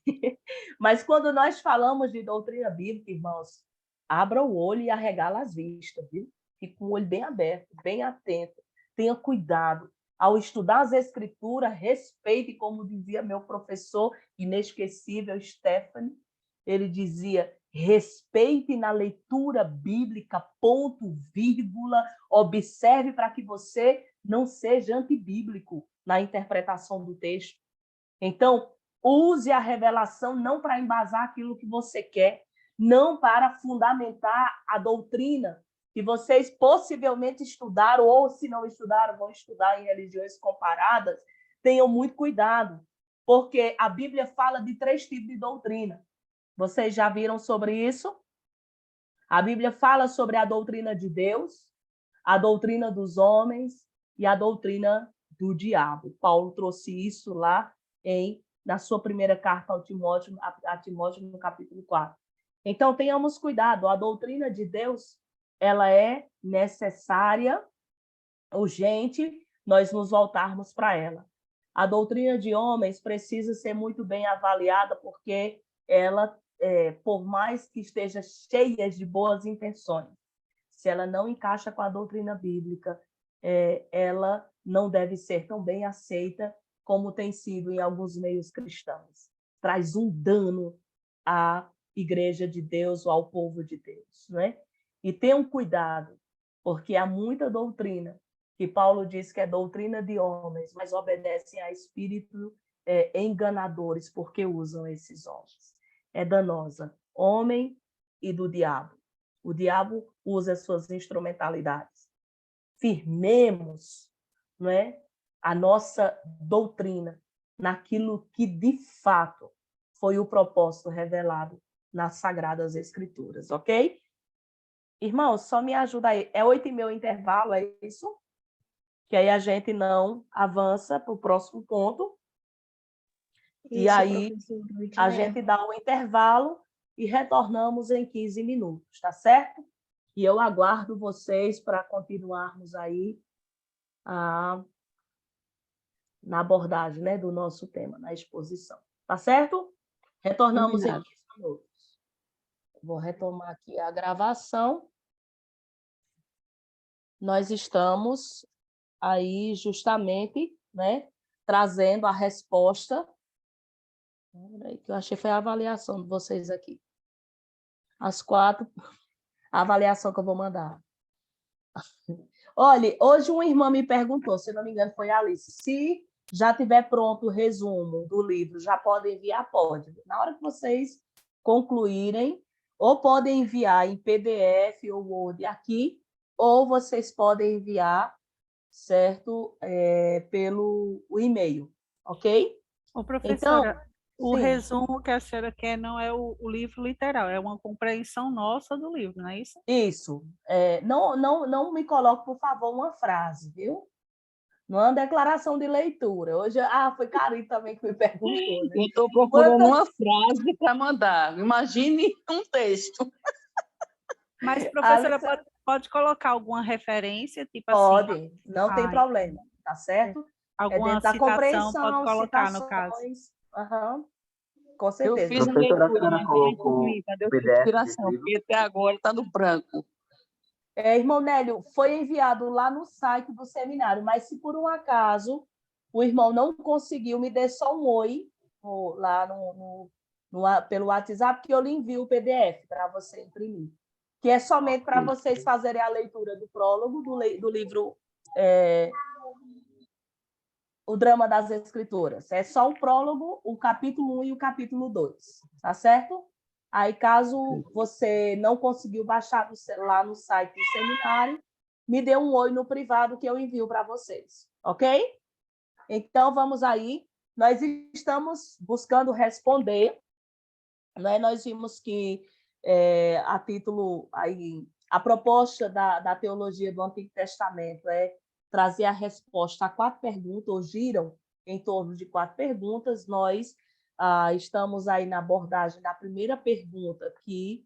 Verdade. mas quando nós falamos de doutrina bíblica, irmãos, abra o olho e arregala as vistas, viu? Fique com o olho bem aberto, bem atento, tenha cuidado. Ao estudar as Escrituras, respeite, como dizia meu professor inesquecível, Stephanie, ele dizia, respeite na leitura bíblica, ponto, vírgula, observe para que você não seja antibíblico na interpretação do texto. Então, use a revelação não para embasar aquilo que você quer, não para fundamentar a doutrina que vocês possivelmente estudaram, ou se não estudaram, vão estudar em religiões comparadas. Tenham muito cuidado, porque a Bíblia fala de 3 tipos de doutrina. Vocês já viram sobre isso? A Bíblia fala sobre a doutrina de Deus, a doutrina dos homens e a doutrina do diabo. Paulo trouxe isso lá na sua primeira carta a Timóteo, no capítulo 4. Então, tenhamos cuidado. A doutrina de Deus, ela é necessária, urgente, nós nos voltarmos para ela. A doutrina de homens precisa ser muito bem avaliada, porque ela, por mais que esteja cheia de boas intenções, se ela não encaixa com a doutrina bíblica, ela não deve ser tão bem aceita como tem sido em alguns meios cristãos. Traz um dano à Igreja de Deus ou ao povo de Deus, né? E tenham cuidado, porque há muita doutrina que Paulo diz que é doutrina de homens, mas obedecem a espíritos enganadores, porque usam esses homens. É danosa. Homem e do diabo. O diabo usa as suas instrumentalidades. Firmemos, não é, a nossa doutrina naquilo que, de fato, foi o propósito revelado nas Sagradas Escrituras, ok? Irmãos, só me ajuda aí. É 8h30 o intervalo, é isso? Que aí a gente não avança para o próximo ponto. E aí a gente dá um intervalo e retornamos em 15 minutos, tá certo? E eu aguardo vocês para continuarmos aí na abordagem, né, do nosso tema, na exposição. Tá certo? Retornamos Combinado. aqui. Vou retomar aqui a gravação. Nós estamos aí justamente, né, trazendo a resposta. Que eu achei foi a avaliação de vocês aqui. As 4, a avaliação que eu vou mandar. Olha, hoje uma irmã me perguntou, se não me engano foi a Alice, se já tiver pronto o resumo do livro, já pode enviar? Pode. Na hora que vocês concluírem, ou podem enviar em PDF ou Word aqui, ou vocês podem enviar, certo, pelo o e-mail, ok? Ô, Então, professora, o sim, resumo que a senhora quer não é o livro literal, é uma compreensão nossa do livro, não é isso? isso. Não me coloque, por favor, uma frase, viu? Não é uma declaração de leitura. Hoje, foi Cari também que me perguntou, né? Eu estou procurando uma frase para mandar. Imagine um texto. Mas, professora, Alice, pode colocar alguma referência, tipo assim, pode, não tem ai, problema, tá certo? É alguma dentro da citação, pode compreensão, colocar no caso. citações, com Eu certeza. fiz uma Professora, a leitura, senhora mas aí por colocou mim, para o Deus ter PDF desse inspiração, livro? porque até agora está no branco. Irmão Nélio, foi enviado lá no site do seminário, mas se por um acaso o irmão não conseguiu, me dê só um oi lá pelo WhatsApp, que eu lhe envio o PDF para você imprimir. Que é somente para vocês fazerem a leitura do prólogo do livro O Drama das Escrituras. É só o prólogo, o capítulo 1 e o capítulo 2, tá certo? Aí, caso você não conseguiu baixar lá no site do seminário, me dê um oi no privado que eu envio para vocês, ok? Então, vamos aí. Nós estamos buscando responder, né? Nós vimos que, a título aí, a proposta da teologia do Antigo Testamento é trazer a resposta a 4 perguntas, ou giram em torno de 4 perguntas. Nós estamos aí na abordagem da primeira pergunta, que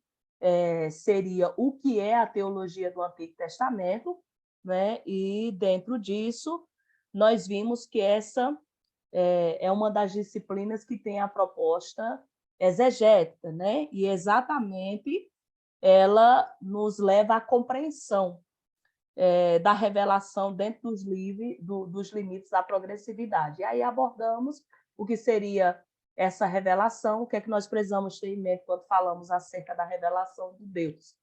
seria o que é a teologia do Antigo Testamento, né? E dentro disso, nós vimos que essa é uma das disciplinas que tem a proposta exegética, né? E exatamente ela nos leva à compreensão da revelação dentro dos limites da progressividade. E aí abordamos o que seria essa revelação, o que é que nós precisamos ter em mente quando falamos acerca da revelação de Deus.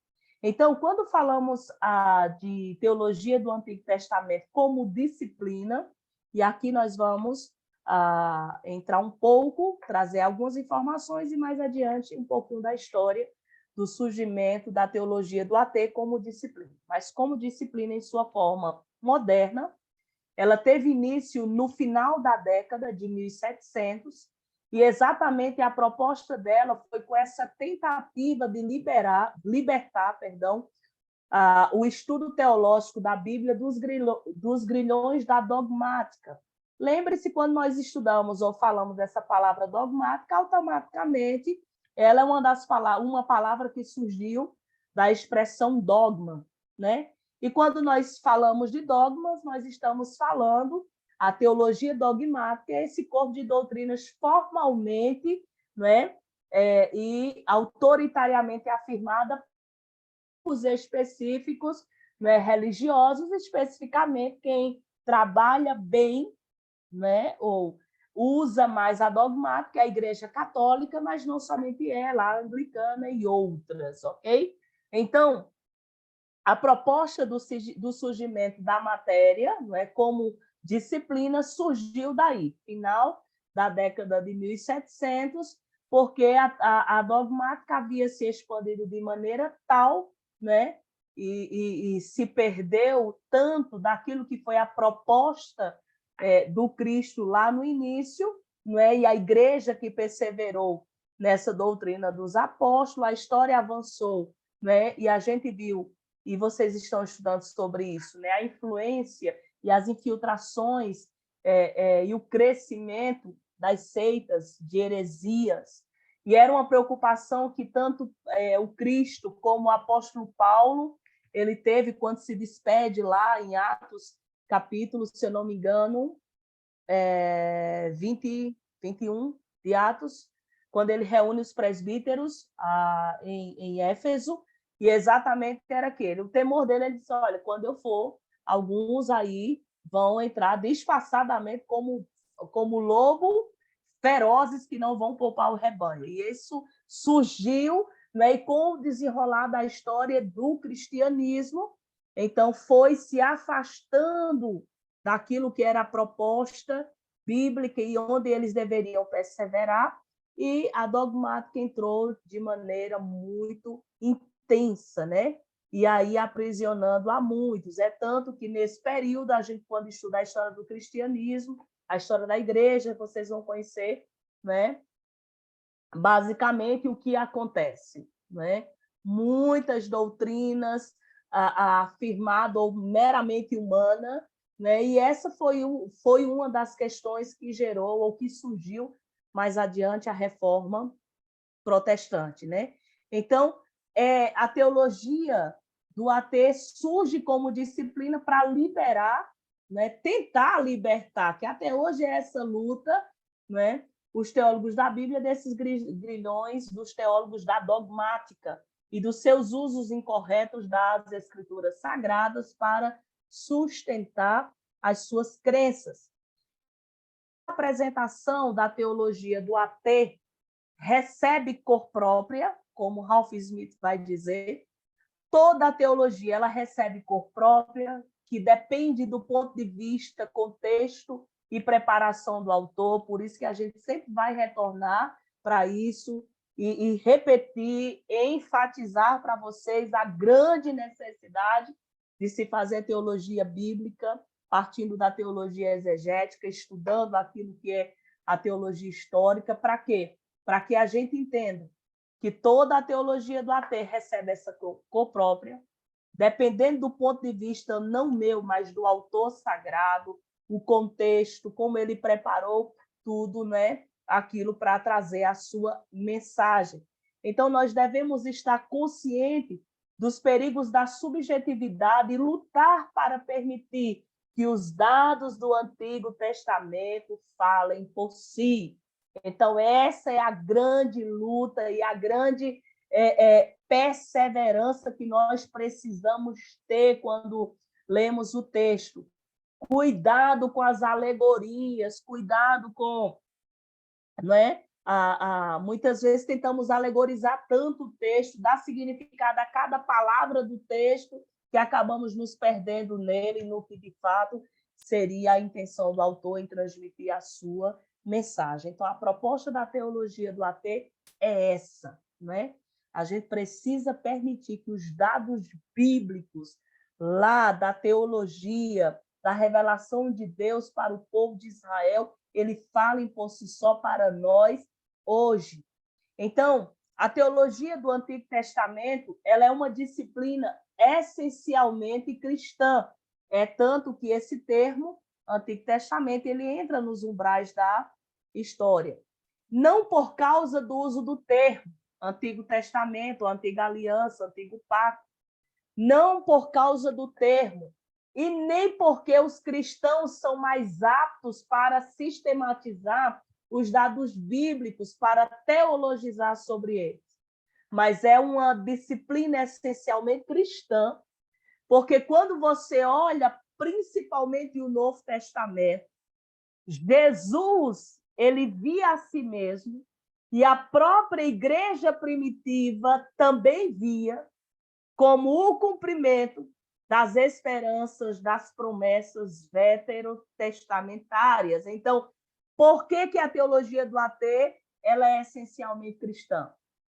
Então, quando falamos de teologia do Antigo Testamento como disciplina, e aqui nós vamos entrar um pouco, trazer algumas informações e mais adiante um pouquinho da história do surgimento da teologia do AT como disciplina. Mas como disciplina em sua forma moderna, ela teve início no final da década de 1700 e exatamente a proposta dela foi com essa tentativa de libertar, o estudo teológico da Bíblia dos grilhões da dogmática. Lembre-se, quando nós estudamos ou falamos dessa palavra dogmática, automaticamente ela é uma palavra que surgiu da expressão dogma, né? E quando nós falamos de dogmas, nós estamos falando a teologia dogmática, é esse corpo de doutrinas formalmente, né? E autoritariamente afirmada por específicos, né, religiosos, especificamente quem trabalha bem, né, ou usa mais a dogmática, a Igreja Católica, mas não somente ela, a Anglicana e outras, ok? Então, a proposta do surgimento da matéria, não é, como disciplina, surgiu daí, final da década de 1700, porque a dogmática havia se expandido de maneira tal, né, e se perdeu tanto daquilo que foi a proposta do Cristo lá no início, não é? E a igreja que perseverou nessa doutrina dos apóstolos, a história avançou, né? E a gente viu, e vocês estão estudando sobre isso, né? A influência e as infiltrações e o crescimento das seitas de heresias. E era uma preocupação que tanto o Cristo como o apóstolo Paulo ele teve quando se despede lá em Atos capítulo, se eu não me engano, 21 de Atos, quando ele reúne os presbíteros em Éfeso, e exatamente era aquele. O temor dele, ele disse, olha, quando eu for, alguns aí vão entrar disfarçadamente como lobo, ferozes que não vão poupar o rebanho. E isso surgiu, né, e com o desenrolar da história do cristianismo, então foi se afastando daquilo que era a proposta bíblica e onde eles deveriam perseverar, e a dogmática entrou de maneira muito intensa, né? E aí aprisionando a muitos. É tanto que nesse período, a gente, quando estuda a história do cristianismo, a história da igreja, vocês vão conhecer, né? Basicamente, o que acontece, né? Muitas doutrinas afirmadas ou meramente humana, né? E essa foi uma das questões que gerou ou que surgiu mais adiante a reforma protestante, né? Então, a teologia do AT surge como disciplina para liberar, né? Tentar libertar, que até hoje é essa luta, né? Os teólogos da Bíblia desses grilhões dos teólogos da dogmática e dos seus usos incorretos das escrituras sagradas para sustentar as suas crenças. A apresentação da teologia do AT recebe cor própria, como Ralph Smith vai dizer. Toda a teologia ela recebe cor própria, que depende do ponto de vista, contexto e preparação do autor, por isso que a gente sempre vai retornar para isso e repetir, enfatizar para vocês a grande necessidade de se fazer teologia bíblica, partindo da teologia exegética, estudando aquilo que é a teologia histórica, para quê? Para que a gente entenda que toda a teologia do AT recebe essa cor própria, dependendo do ponto de vista não meu, mas do autor sagrado, o contexto, como ele preparou tudo, né? Aquilo para trazer a sua mensagem. Então, nós devemos estar conscientes dos perigos da subjetividade e lutar para permitir que os dados do Antigo Testamento falem por si. Então, essa é a grande luta e a grande perseverança que nós precisamos ter quando lemos o texto. Cuidado com as alegorias, cuidado com... Não é? Muitas vezes tentamos alegorizar tanto o texto, dar significado a cada palavra do texto, que acabamos nos perdendo nele, no que de fato seria a intenção do autor em transmitir a sua mensagem. Então, a proposta da teologia do AT é essa, né? A gente precisa permitir que os dados bíblicos lá da teologia, da revelação de Deus para o povo de Israel, ele falem por si só para nós hoje. Então, a teologia do Antigo Testamento, ela é uma disciplina essencialmente cristã. É tanto que esse termo, Antigo Testamento, ele entra nos umbrais da história. Não por causa do uso do termo Antigo Testamento, Antiga Aliança, Antigo Pacto, não por causa do termo, e nem porque os cristãos são mais aptos para sistematizar os dados bíblicos, para teologizar sobre eles. Mas é uma disciplina essencialmente cristã, porque quando você olha principalmente o Novo Testamento, Jesus, ele via a si mesmo, e a própria igreja primitiva também via como o cumprimento das esperanças, das promessas veterotestamentárias. Então, por que a teologia do AT ela é essencialmente cristã?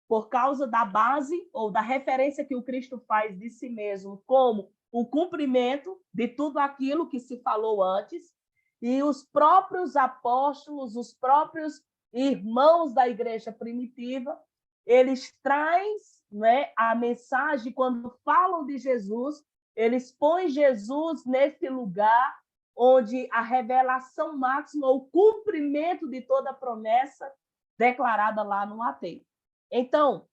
Por causa da base ou da referência que o Cristo faz de si mesmo como o cumprimento de tudo aquilo que se falou antes, e os próprios apóstolos, os próprios irmãos da igreja primitiva, eles trazem, né, a mensagem, quando falam de Jesus, eles põem Jesus nesse lugar onde a revelação máxima, o cumprimento de toda a promessa declarada lá no AT. Então,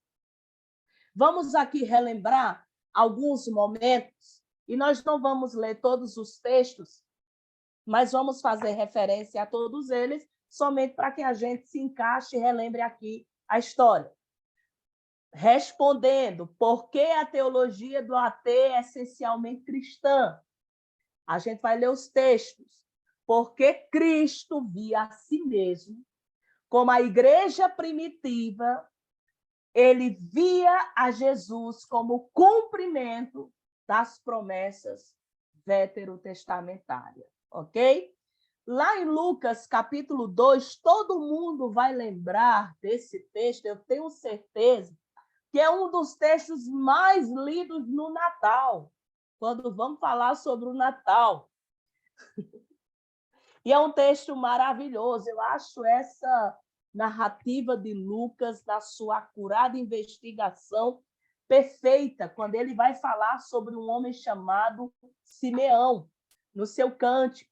vamos aqui relembrar alguns momentos, e nós não vamos ler todos os textos, mas vamos fazer referência a todos eles, somente para que a gente se encaixe e relembre aqui a história. Respondendo, por que a teologia do AT é essencialmente cristã? A gente vai ler os textos. Porque Cristo via a si mesmo, como a igreja primitiva, ele via a Jesus como cumprimento das promessas veterotestamentárias, ok? Lá em Lucas, capítulo 2, todo mundo vai lembrar desse texto, eu tenho certeza, que é um dos textos mais lidos no Natal, quando vamos falar sobre o Natal. E é um texto maravilhoso. Eu acho essa narrativa de Lucas, na sua acurada investigação, perfeita, quando ele vai falar sobre um homem chamado Simeão, no seu cântico.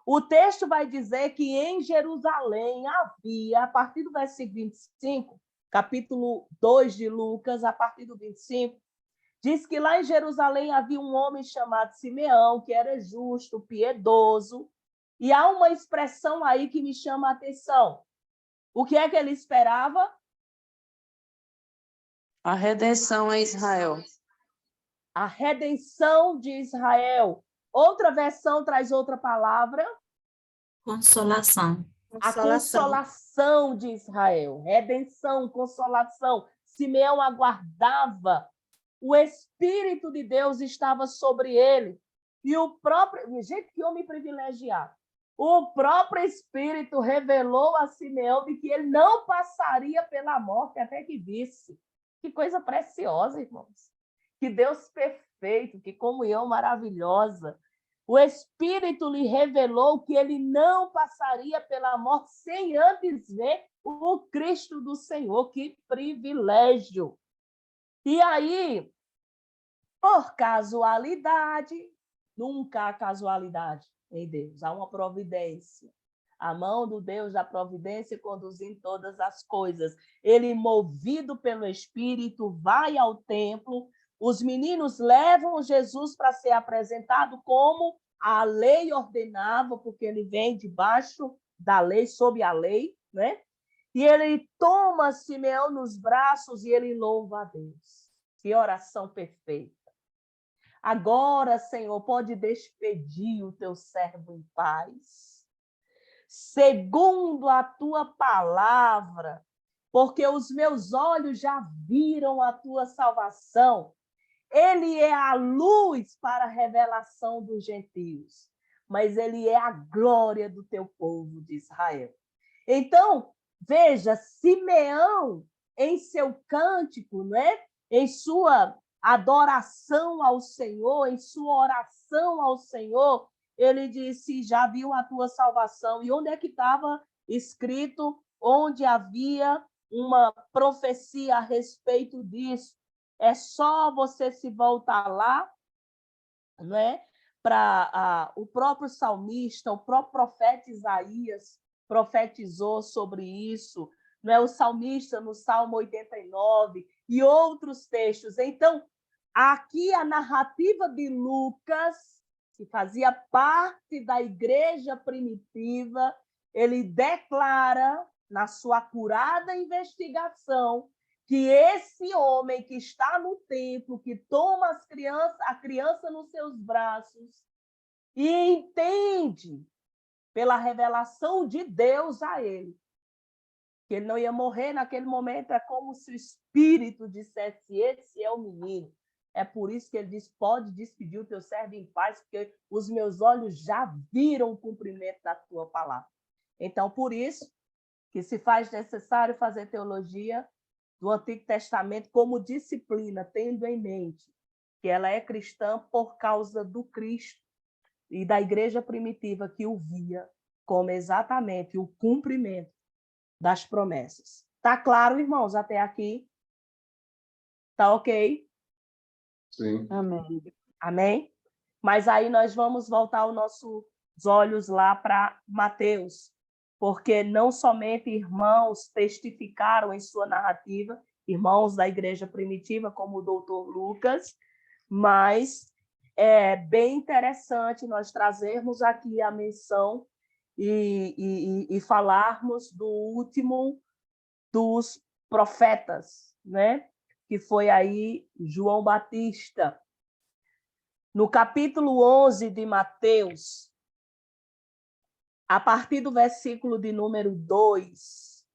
O texto vai dizer que em Jerusalém havia, a partir do versículo 25, capítulo 2 de Lucas, a partir do 25, diz que lá em Jerusalém havia um homem chamado Simeão, que era justo, piedoso, e há uma expressão aí que me chama a atenção. O que é que ele esperava? A redenção a Israel. A redenção de Israel. Outra versão traz outra palavra. Consolação. A consolação de Israel. Redenção, consolação. Simeão aguardava. O Espírito de Deus estava sobre ele. E o próprio... Gente, que homem privilegiado. O próprio Espírito revelou a Simeão de que ele não passaria pela morte até que visse. Que coisa preciosa, irmãos. Que Deus perfeito, que comunhão maravilhosa. O Espírito lhe revelou que ele não passaria pela morte sem antes ver o Cristo do Senhor. Que privilégio! E aí, por casualidade, nunca há casualidade em Deus, há uma providência. A mão do Deus da providência conduzindo todas as coisas. Ele, movido pelo Espírito, vai ao templo. Os meninos levam Jesus para ser apresentado como a lei ordenava, porque ele vem debaixo da lei, sob a lei, né? E ele toma Simeão nos braços e ele louva a Deus. Que oração perfeita. Agora, Senhor, pode despedir o teu servo em paz, segundo a tua palavra, porque os meus olhos já viram a tua salvação. Ele é a luz para a revelação dos gentios, mas ele é a glória do teu povo de Israel. Então, veja, Simeão, em seu cântico, né? Em sua adoração ao Senhor, em sua oração ao Senhor, ele disse, já viu a tua salvação. E onde é que estava escrito? Onde havia uma profecia a respeito disso. É só você se voltar lá, né? Para o próprio salmista, o próprio profeta Isaías profetizou sobre isso, não é? O salmista no Salmo 89 e outros textos. Então, aqui a narrativa de Lucas, que fazia parte da igreja primitiva, ele declara, na sua acurada investigação, que esse homem que está no templo, que toma a criança nos seus braços e entende, pela revelação de Deus a ele, que ele não ia morrer naquele momento, é como se o Espírito dissesse, esse é o menino. É por isso que ele diz, pode despedir o teu servo em paz, porque os meus olhos já viram o cumprimento da tua palavra. Então, por isso que se faz necessário fazer teologia do Antigo Testamento como disciplina, tendo em mente que ela é cristã por causa do Cristo e da igreja primitiva que o via como exatamente o cumprimento das promessas. Tá claro, irmãos, até aqui? Tá ok? Sim. Amém. Amém? Mas aí nós vamos voltar os nossos olhos lá para Mateus, porque não somente irmãos testificaram em sua narrativa, irmãos da igreja primitiva, como o doutor Lucas, mas é bem interessante nós trazermos aqui a menção e falarmos do último dos profetas, né? Que foi aí João Batista. No capítulo 11 de Mateus, a partir do versículo de número 2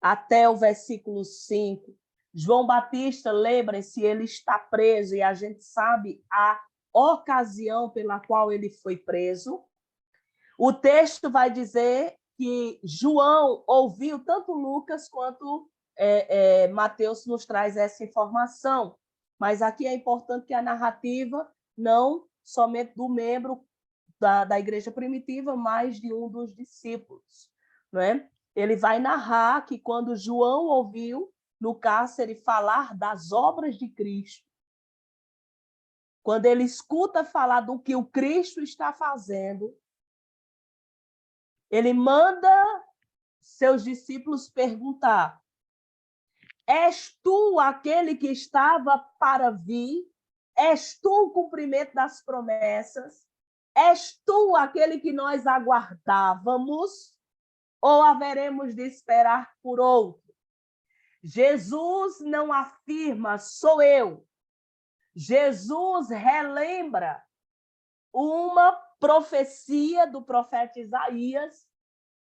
até o versículo 5, João Batista, lembrem-se, ele está preso e a gente sabe a ocasião pela qual ele foi preso. O texto vai dizer que João ouviu, tanto Lucas quanto Mateus nos traz essa informação, mas aqui é importante que a narrativa não somente do membro da igreja primitiva, mas de um dos discípulos, não é? Ele vai narrar que quando João ouviu no cárcere falar das obras de Cristo, quando ele escuta falar do que o Cristo está fazendo, ele manda seus discípulos perguntar: és tu aquele que estava para vir? És tu o cumprimento das promessas? És tu aquele que nós aguardávamos? Ou haveremos de esperar por outro? Jesus não afirma, sou eu. Jesus relembra uma profecia do profeta Isaías,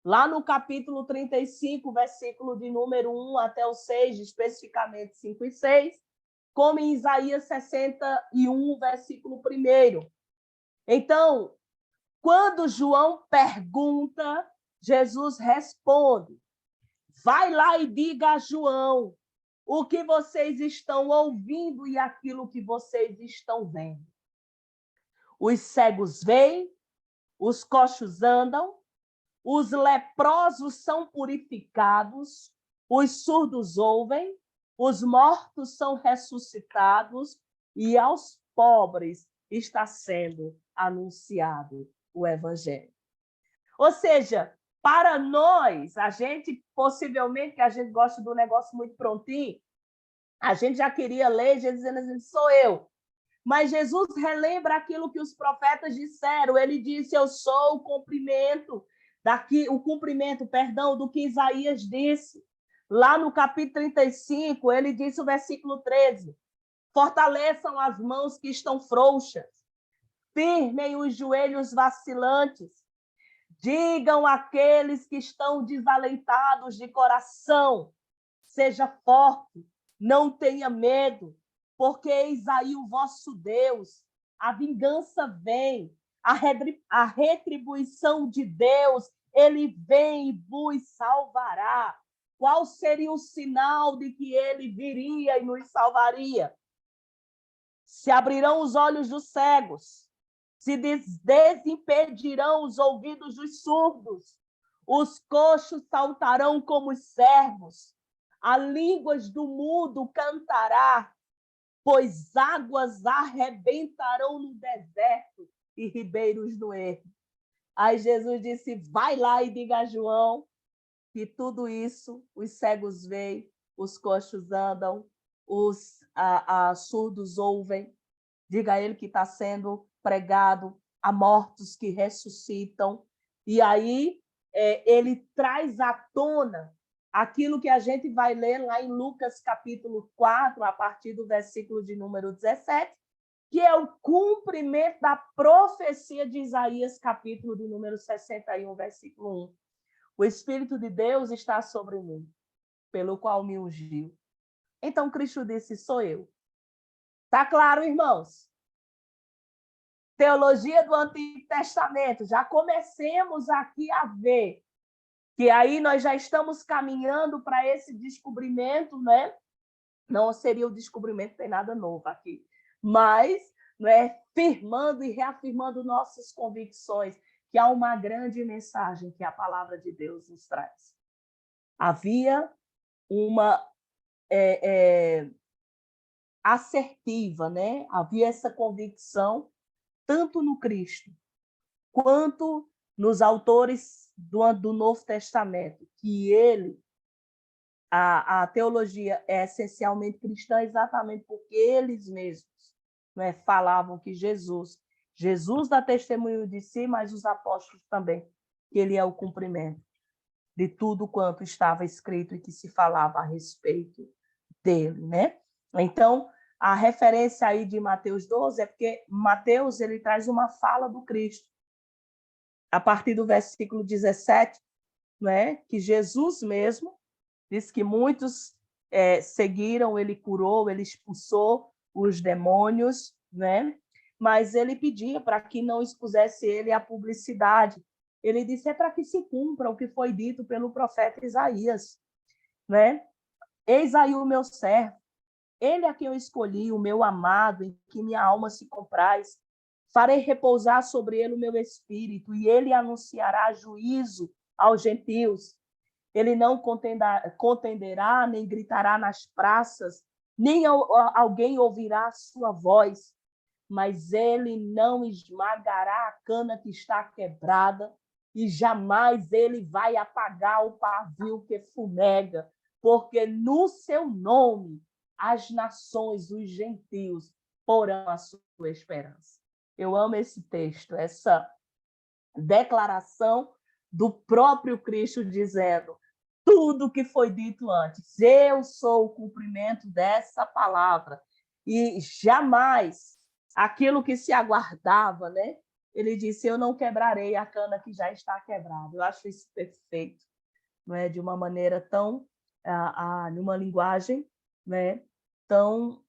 lá no capítulo 35, versículo de número 1 até o 6, especificamente 5 e 6, como em Isaías 61, versículo 1. Então, quando João pergunta, Jesus responde: vai lá e diga a João o que vocês estão ouvindo e aquilo que vocês estão vendo. Os cegos veem, os coxos andam, os leprosos são purificados, os surdos ouvem, os mortos são ressuscitados e aos pobres está sendo anunciado o evangelho. Ou seja, para nós, a gente, possivelmente, que a gente gosta do negócio muito prontinho, a gente já queria ler Jesus dizendo assim, sou eu. Mas Jesus relembra aquilo que os profetas disseram. Ele disse, eu sou o cumprimento do que Isaías disse. Lá no capítulo 35, ele disse o versículo 13, fortaleçam as mãos que estão frouxas, firmem os joelhos vacilantes, digam àqueles que estão desalentados de coração, seja forte, não tenha medo, porque eis aí o vosso Deus, a vingança vem, a retribuição de Deus, ele vem e vos salvará. Qual seria o sinal de que ele viria e nos salvaria? Se abrirão os olhos dos cegos, se desimpedirão os ouvidos dos surdos, os coxos saltarão como os servos, as línguas do mudo cantará, pois águas arrebentarão no deserto e ribeiros no ermo. Aí Jesus disse, vai lá e diga a João que tudo isso, os cegos veem, os coxos andam, os surdos ouvem, diga a ele que está sendo pregado, a mortos que ressuscitam. E aí ele traz à tona aquilo que a gente vai ler lá em Lucas capítulo 4, a partir do versículo de número 17, que é o cumprimento da profecia de Isaías, capítulo de número 61, versículo 1. O Espírito de Deus está sobre mim, pelo qual me ungiu. Então Cristo disse, sou eu. Tá claro, irmãos? Teologia do Antigo Testamento. Já comecemos aqui a ver que aí nós já estamos caminhando para esse descobrimento, né? Não seria o descobrimento, tem nada novo aqui, mas firmando e reafirmando nossas convicções, que há uma grande mensagem que a palavra de Deus nos traz. Havia uma assertiva, né? Havia essa convicção tanto no Cristo quanto nos autores do Novo Testamento, que a teologia é essencialmente cristã exatamente porque eles mesmos né, falavam que Jesus dá testemunho de si, mas os apóstolos também, que ele é o cumprimento de tudo quanto estava escrito e que se falava a respeito dele, né? Então, a referência aí de Mateus 12 é porque Mateus ele traz uma fala do Cristo. A partir do versículo 17, né, que Jesus mesmo diz que muitos seguiram, ele curou, ele expulsou os demônios, né? Mas ele pedia para que não expusesse ele à publicidade. Ele disse, é para que se cumpra o que foi dito pelo profeta Isaías, né? Eis aí o meu servo, ele a quem eu escolhi, o meu amado, em que minha alma se compraz. Farei repousar sobre ele o meu espírito, e ele anunciará juízo aos gentios. Ele não contenderá, nem gritará nas praças, nem alguém ouvirá a sua voz, mas ele não esmagará a cana que está quebrada, e jamais ele vai apagar o pavio que fumega, porque no seu nome as nações, os gentios, porão a sua esperança. Eu amo esse texto, essa declaração do próprio Cristo dizendo tudo que foi dito antes. Eu sou o cumprimento dessa palavra. E jamais aquilo que se aguardava, né? Ele disse, eu não quebrarei a cana que já está quebrada. Eu acho isso perfeito, não é? De uma maneira tão, numa linguagem, né? Tão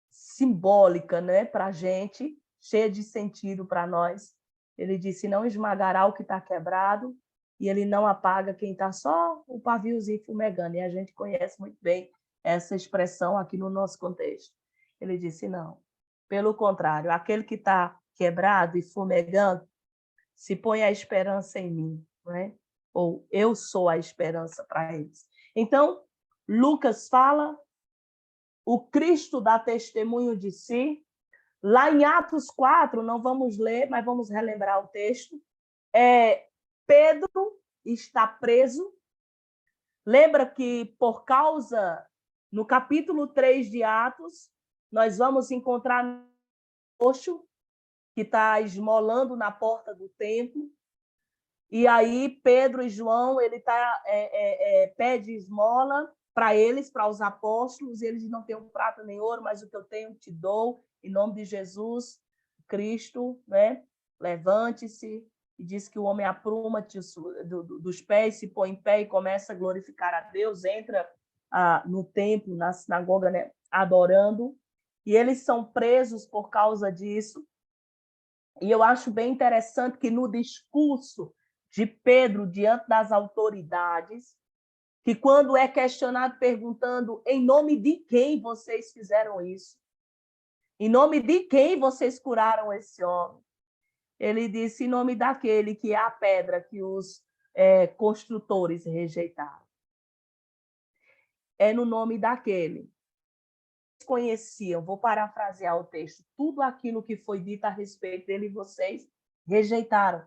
simbólica, né? Para a gente, cheia de sentido para nós. Ele disse, não esmagará o que está quebrado, e ele não apaga quem está só o paviozinho fumegando. E a gente conhece muito bem essa expressão aqui no nosso contexto. Ele disse, não. Pelo contrário, aquele que está quebrado e fumegando, se põe a esperança em mim, não é? Ou eu sou a esperança para eles. Então, Lucas fala, o Cristo dá testemunho de si. Lá em Atos 4, não vamos ler, mas vamos relembrar o texto. Pedro está preso. Lembra que por causa, no capítulo 3 de Atos, nós vamos encontrar Roxo, que está esmolando na porta do templo. E aí Pedro e João, ele pede esmola para eles, para os apóstolos, e eles não têm prata nem ouro, mas o que eu tenho te dou, em nome de Jesus Cristo, né? Levante-se, e diz que o homem apruma dos pés, se põe em pé e começa a glorificar a Deus, entra no templo, na sinagoga, né? Adorando, e eles são presos por causa disso. E eu acho bem interessante que no discurso de Pedro diante das autoridades, que quando é questionado perguntando em nome de quem vocês fizeram isso, em nome de quem vocês curaram esse homem, ele disse em nome daquele que é a pedra que os construtores rejeitaram. É no nome daquele. Conheciam, vou parafrasear o texto, tudo aquilo que foi dito a respeito dele, vocês rejeitaram.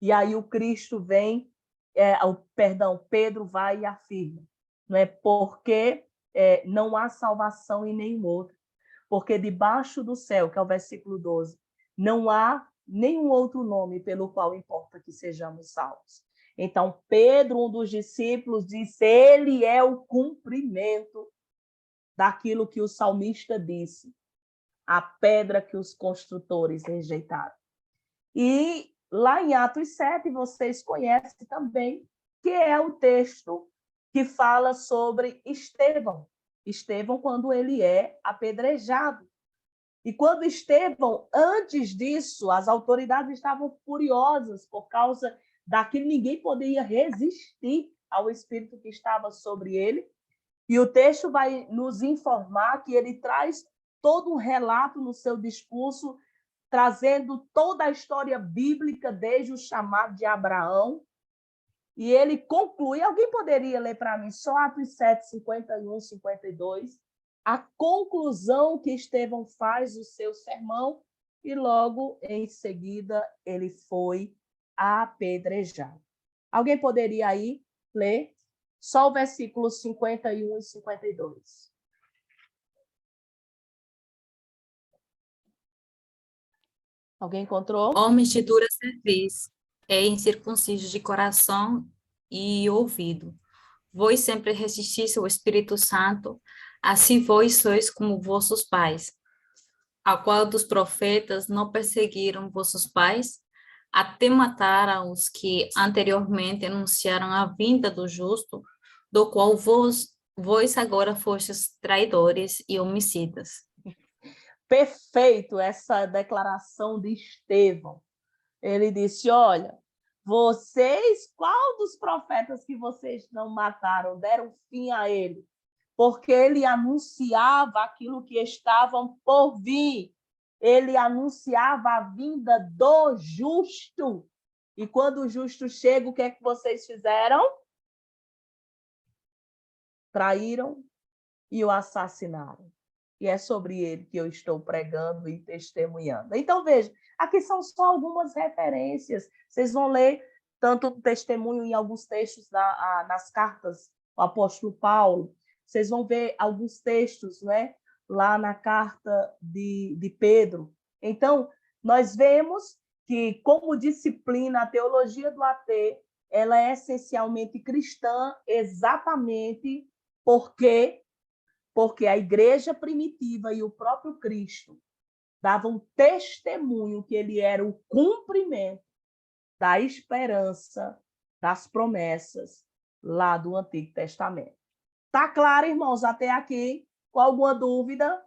E aí o Cristo vem, Pedro vai e afirma, não é? Porque não há salvação em nenhum outro, porque debaixo do céu, que é o versículo 12, não há nenhum outro nome pelo qual importa que sejamos salvos. Então, Pedro, um dos discípulos, disse, ele é o cumprimento daquilo que o salmista disse, a pedra que os construtores rejeitaram. E lá em Atos 7, vocês conhecem também, que é o texto que fala sobre Estevão. Estevão, quando ele é apedrejado. E quando Estevão, antes disso, as autoridades estavam furiosas por causa daquilo, ninguém poderia resistir ao espírito que estava sobre ele. E o texto vai nos informar que ele traz todo um relato no seu discurso, trazendo toda a história bíblica, desde o chamado de Abraão. E ele conclui, alguém poderia ler para mim só Atos 7, 51, 52, a conclusão que Estevão faz do seu sermão, e logo em seguida ele foi apedrejado. Alguém poderia aí ler só o versículo 51 e 52? Alguém encontrou? Homens de dura cerviz, incircuncisos de coração e ouvido. Vós sempre resistis ao Espírito Santo, assim vós sois como vossos pais. A qual dos profetas não perseguiram vossos pais, até mataram os que anteriormente anunciaram a vinda do justo, do qual vós agora fostes traidores e homicidas. Perfeito essa declaração de Estevão. Ele disse, olha, vocês, qual dos profetas que vocês não mataram, deram fim a ele? Porque ele anunciava aquilo que estavam por vir. Ele anunciava a vinda do justo. E quando o justo chega, o que é que vocês fizeram? Traíram e o assassinaram. E é sobre ele que eu estou pregando e testemunhando. Então, veja, aqui são só algumas referências. Vocês vão ler tanto o testemunho em alguns textos nas cartas do apóstolo Paulo. Vocês vão ver alguns textos, né, lá na carta de Pedro. Então, nós vemos que, como disciplina, a teologia do AT, ela é essencialmente cristã, exatamente porque a igreja primitiva e o próprio Cristo davam testemunho que ele era o cumprimento da esperança, das promessas lá do Antigo Testamento. Tá claro, irmãos, até aqui? Com alguma dúvida?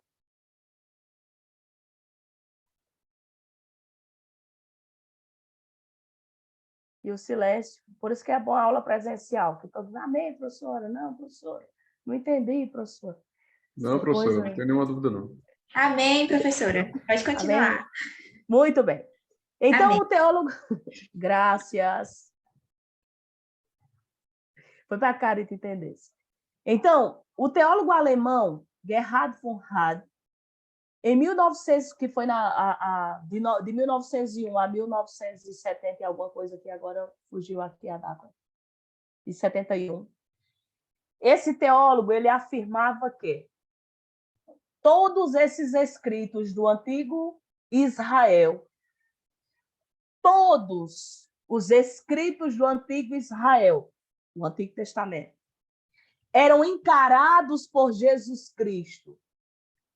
E o silêncio. Por isso que é bom a aula presencial. Que todos, amém, professora? Não, professora. Não entendi, professora. Não, professora, não tem nenhuma dúvida, não. Amém, professora. Pode continuar. Amém? Muito bem. Então, Amém. o teólogo... Graças. Foi para a cara que entendesse. Então, o teólogo alemão Gerhard von Rad, em 1900, que foi de 1901 a 1970 e alguma coisa que agora fugiu aqui a data, de 71, esse teólogo ele afirmava que todos esses escritos do antigo Israel, todos os escritos do antigo Israel, no Antigo Testamento, eram encarados por Jesus Cristo.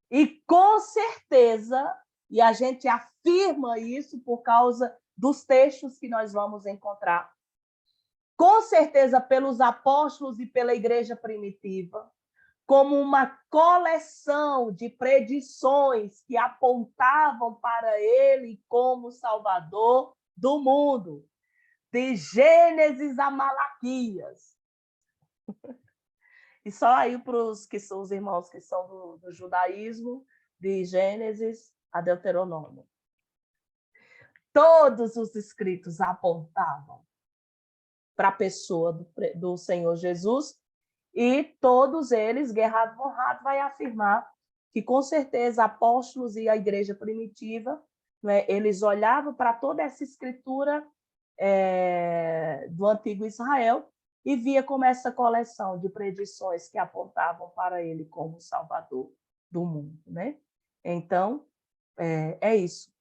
E com certeza, e a gente afirma isso por causa dos textos que nós vamos encontrar, com certeza pelos apóstolos e pela igreja primitiva, como uma coleção de predições que apontavam para ele como Salvador do mundo, de Gênesis a Malaquias. E só aí para os que são os irmãos que são do judaísmo, de Gênesis a Deuteronômio. Todos os escritos apontavam para a pessoa do Senhor Jesus, e todos eles, Gerhard von Rad vai afirmar que, com certeza, apóstolos e a igreja primitiva, né, eles olhavam para toda essa escritura do antigo Israel e via como essa coleção de predições que apontavam para ele como Salvador do mundo, né? Então, é isso.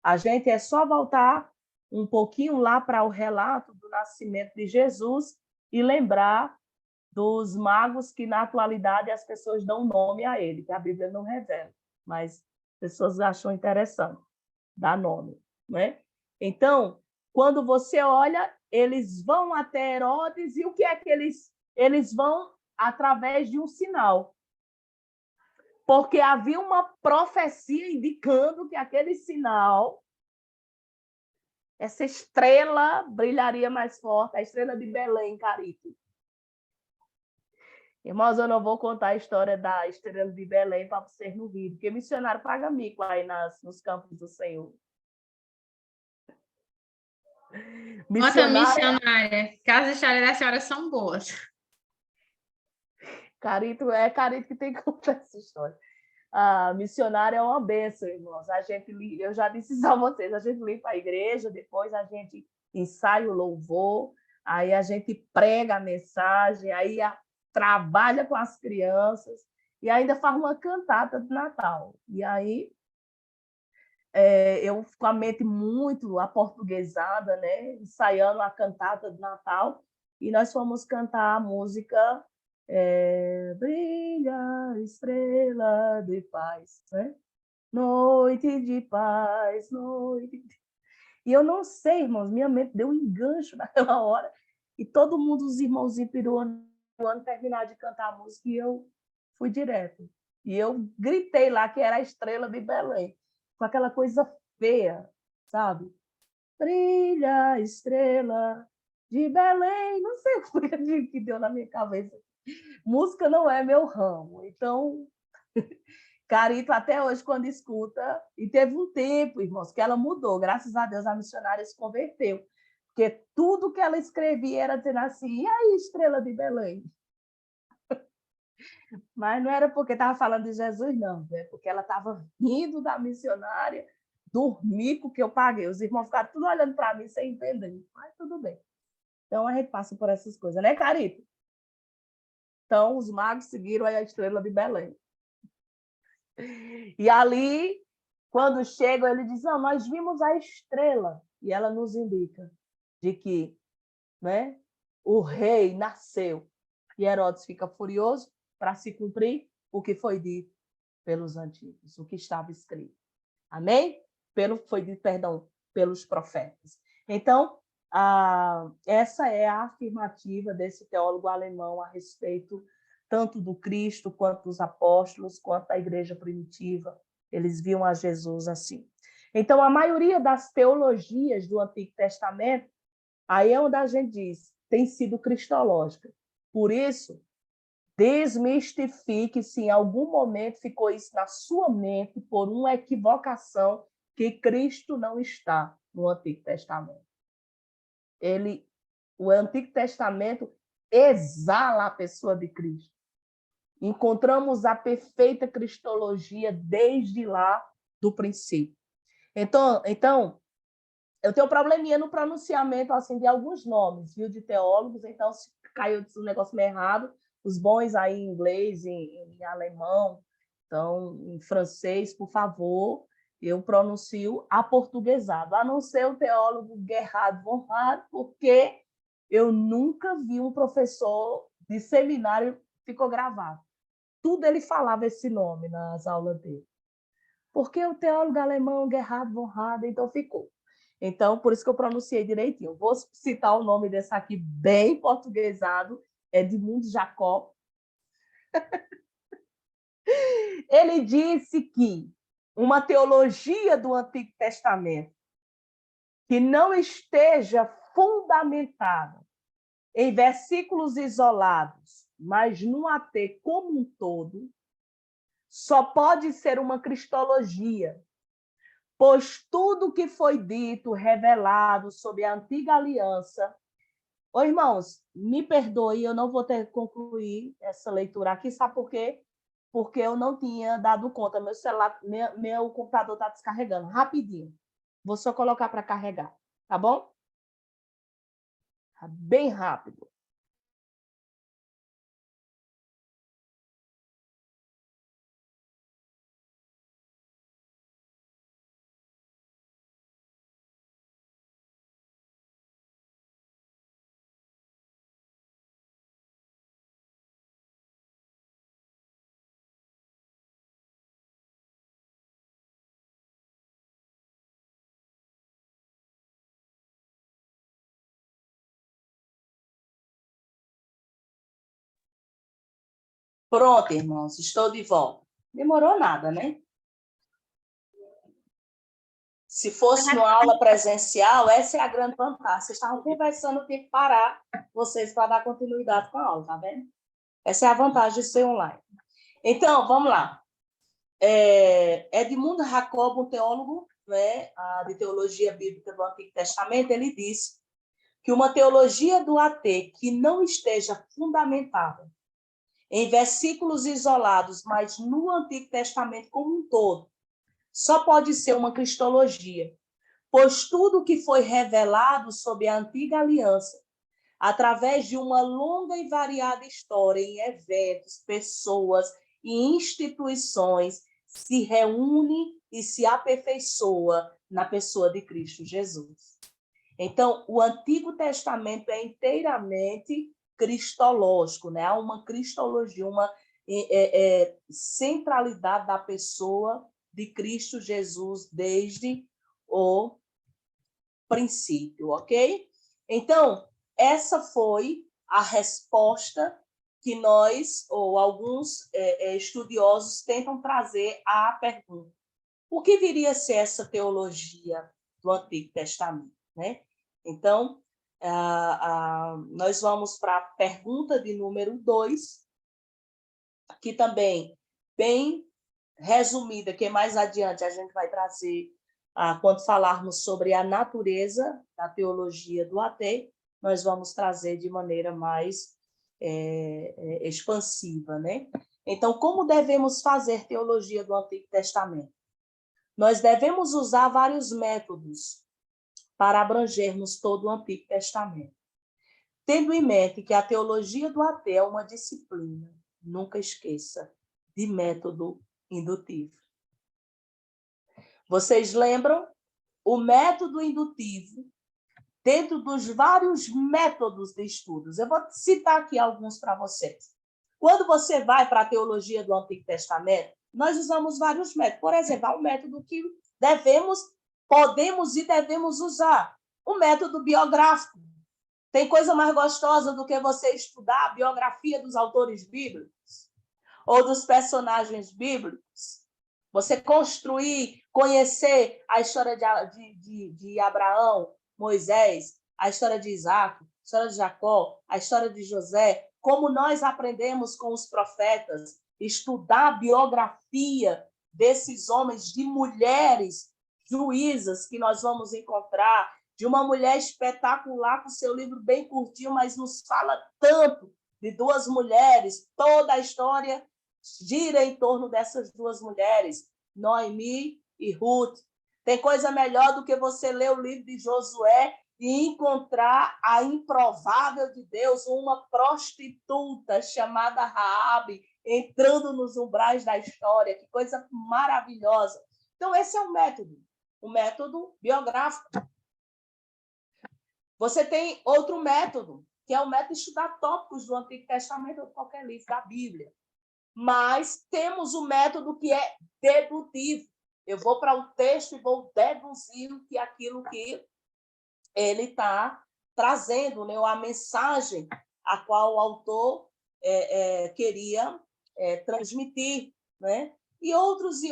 A gente é só voltar um pouquinho lá para o relato do nascimento de Jesus e lembrar dos magos que, na atualidade, as pessoas dão nome a ele, que a Bíblia não revela, mas as pessoas acham interessante dar nome, né? Então, quando você olha, eles vão até Herodes, e o que é que eles vão? Através de um sinal. Porque havia uma profecia indicando que aquele sinal, essa estrela brilharia mais forte, a estrela de Belém, Caripe. Irmãos, eu não vou contar a história da estrela de Belém para vocês no vídeo, porque missionário paga mico aí nos campos do Senhor. Missionária, que as histórias da senhora são boas. Carito que tem que contar essa história. A missionária é uma bênção, irmãos. Eu já disse isso a vocês, a gente limpa a igreja, depois a gente ensaia o louvor, aí a gente prega a mensagem, aí trabalha com as crianças e ainda faz uma cantata de Natal. E aí eu com a mente muito aportuguesada, né? Ensaiando a cantata de Natal, e nós fomos cantar a música Brilha, estrela de paz, né? Noite de paz, noite. E eu não sei, irmãos, minha mente deu um engancho naquela hora, e todo mundo, os irmãozinhos peruanos, terminar de cantar a música, e eu fui direto. E eu gritei lá que era a estrela de Belém, com aquela coisa feia, sabe? Brilha, estrela de Belém. Não sei o que deu na minha cabeça. Música não é meu ramo. Então, Carito, até hoje, quando escuta, e teve um tempo, irmãos, que ela mudou. Graças a Deus, a missionária se converteu. Porque tudo que ela escrevia era dizendo assim, e aí, estrela de Belém? Mas não era porque estava falando de Jesus, não. É porque ela estava rindo da missionária, do mico que eu paguei. Os irmãos ficaram tudo olhando para mim sem entender. Mas tudo bem. Então, a gente passa por essas coisas, né, Carito? Então, os magos seguiram a estrela de Belém. E ali, quando chegam, ele diz, não, nós vimos a estrela. E ela nos indica de que, né, o rei nasceu. E Herodes fica furioso para se cumprir o que foi dito pelos antigos, o que estava escrito. Amém? Foi dito, perdão, pelos profetas. Então, essa é a afirmativa desse teólogo alemão a respeito tanto do Cristo, quanto dos apóstolos, quanto da igreja primitiva. Eles viam a Jesus assim. Então, a maioria das teologias do Antigo Testamento, aí é onde a gente diz, tem sido cristológica. Por isso, desmistifique se em algum momento ficou isso na sua mente por uma equivocação que Cristo não está no Antigo Testamento. O Antigo Testamento exala a pessoa de Cristo. Encontramos a perfeita cristologia desde lá do princípio. Então, eu tenho um probleminha no pronunciamento assim, de alguns nomes, viu, de teólogos, então se caiu um negócio meio errado, os bons aí em inglês, em alemão, então em francês, por favor, eu pronuncio aportuguesado, a não ser o teólogo Gerhard von Rad, porque eu nunca vi um professor de seminário, ficou gravado. Tudo ele falava esse nome nas aulas dele. Porque o teólogo alemão Gerhard von Rad, então ficou. Então, por isso que eu pronunciei direitinho. Vou citar o nome desse aqui, bem portuguesado, Edmundo Jacob. Ele disse que uma teologia do Antigo Testamento que não esteja fundamentada em versículos isolados, mas no AT como um todo, só pode ser uma cristologia, pois tudo que foi dito, revelado sobre a antiga aliança... Ô, irmãos, me perdoe, eu não vou ter que concluir essa leitura aqui, sabe por quê? Porque eu não tinha dado conta, meu celular, meu computador está descarregando, rapidinho. Vou só colocar para carregar, tá bom? Bem rápido. Pronto, irmãos, estou de volta. Demorou nada, né? Se fosse uma aula presencial, essa é a grande vantagem. Vocês estavam conversando, eu tinha que parar vocês para dar continuidade com a aula, tá vendo? Essa é a vantagem de ser online. Então, vamos lá. Edmundo Jacob, um teólogo, né, de teologia bíblica do Antigo Testamento, ele disse que uma teologia do AT que não esteja fundamentada em versículos isolados, mas no Antigo Testamento como um todo, só pode ser uma cristologia, pois tudo que foi revelado sobre a antiga aliança, através de uma longa e variada história em eventos, pessoas e instituições, se reúne e se aperfeiçoa na pessoa de Cristo Jesus. Então, o Antigo Testamento é inteiramente cristológico, né? Há uma cristologia, uma centralidade da pessoa de Cristo Jesus desde o princípio, ok? Então, essa foi a resposta que nós, ou alguns estudiosos, tentam trazer à pergunta. O que viria a ser essa teologia do Antigo Testamento, né? Então, nós vamos para a pergunta de número 2, que também, bem resumida, que mais adiante a gente vai trazer, quando falarmos sobre a natureza da teologia do AT, nós vamos trazer de maneira mais expansiva, né? Então, como devemos fazer teologia do Antigo Testamento? Nós devemos usar vários métodos para abrangermos todo o Antigo Testamento. Tendo em mente que a teologia do AT é uma disciplina, nunca esqueça, de método indutivo. Vocês lembram? O método indutivo, dentro dos vários métodos de estudos, eu vou citar aqui alguns para vocês. Quando você vai para a teologia do Antigo Testamento, nós usamos vários métodos. Por exemplo, há um método que podemos e devemos usar. O método biográfico. Tem coisa mais gostosa do que você estudar a biografia dos autores bíblicos ou dos personagens bíblicos. Você construir, conhecer a história de Abraão, Moisés, a história de Isaac, a história de Jacó, a história de José, como nós aprendemos com os profetas, estudar a biografia desses homens, de mulheres juízas que nós vamos encontrar, de uma mulher espetacular com seu livro bem curtinho, mas nos fala tanto de duas mulheres, toda a história gira em torno dessas duas mulheres, Noemi e Ruth. Tem coisa melhor do que você ler o livro de Josué e encontrar a improvável de Deus, uma prostituta chamada Raabe, entrando nos umbrais da história. Que coisa maravilhosa. Então, esse é o método biográfico. Você tem outro método, que é o método de estudar tópicos do Antigo Testamento ou de qualquer livro da Bíblia. Mas temos o método que é dedutivo. Eu vou para o texto e vou deduzir que aquilo que ele está trazendo, né? A mensagem a qual o autor queria transmitir, né? E outros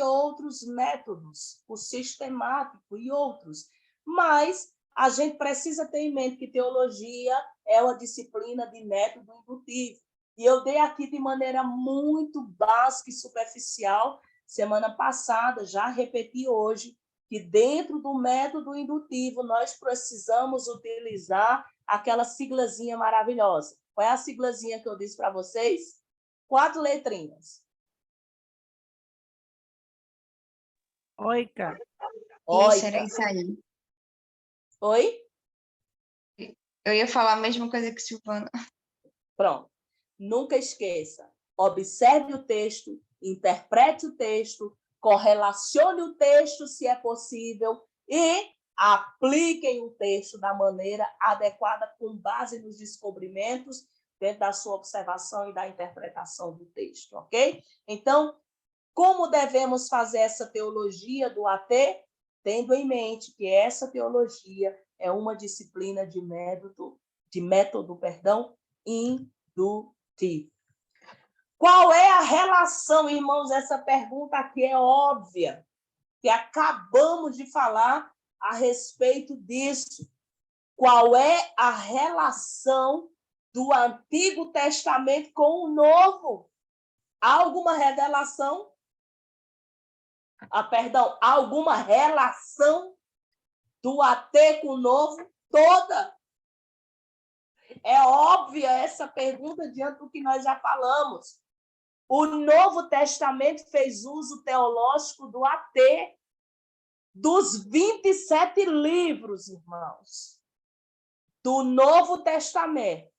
métodos, o sistemático e outros. Mas a gente precisa ter em mente que teologia é uma disciplina de método indutivo. E eu dei aqui de maneira muito básica e superficial, semana passada, já repeti hoje, que dentro do método indutivo nós precisamos utilizar aquela siglazinha maravilhosa. Qual é a siglazinha que eu disse para vocês? 4 letrinhas. OICA. Isso, era isso aí. Oi? Eu ia falar a mesma coisa que Silvana. Pronto. Nunca esqueça. Observe o texto, interprete o texto, correlacione o texto, se é possível, e apliquem o texto da maneira adequada, com base nos descobrimentos, dentro da sua observação e da interpretação do texto, ok? Então, como devemos fazer essa teologia do AT? Tendo em mente que essa teologia é uma disciplina de método indutivo. Qual é a relação, irmãos? Essa pergunta aqui é óbvia, que acabamos de falar a respeito disso. Qual é a relação do Antigo Testamento com o Novo? Há alguma revelação? Há alguma relação do AT com o Novo? Toda. É óbvia essa pergunta diante do que nós já falamos. O Novo Testamento fez uso teológico do AT, dos 27 livros, irmãos, do Novo Testamento.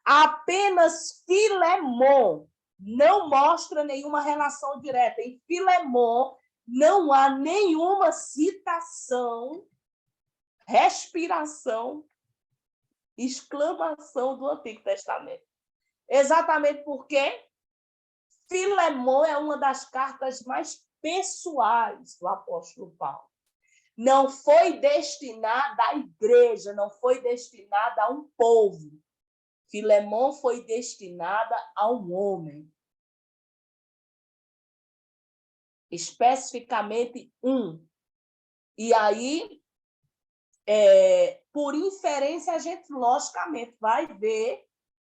Apenas Filemon não mostra nenhuma relação direta. Em Filemon não há nenhuma citação, respiração, exclamação do Antigo Testamento. Exatamente porque Filemão é uma das cartas mais pessoais do apóstolo Paulo. Não foi destinada à igreja, não foi destinada a um povo. Filemão foi destinada a um homem. Especificamente um. E aí, por inferência, a gente logicamente vai ver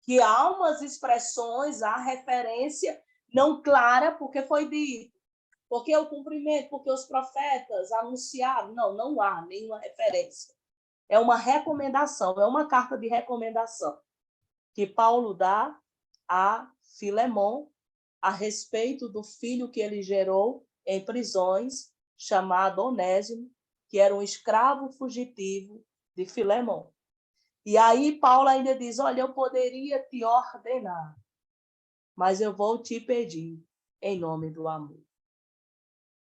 que há umas expressões, há referência não clara, porque foi dito, porque o cumprimento, porque os profetas anunciaram. Não há nenhuma referência. É uma recomendação, é uma carta de recomendação que Paulo dá a Filemão a respeito do filho que ele gerou em prisões, chamado Onésimo, que era um escravo fugitivo de Filemão. E aí Paulo ainda diz, olha, eu poderia te ordenar, mas eu vou te pedir em nome do amor.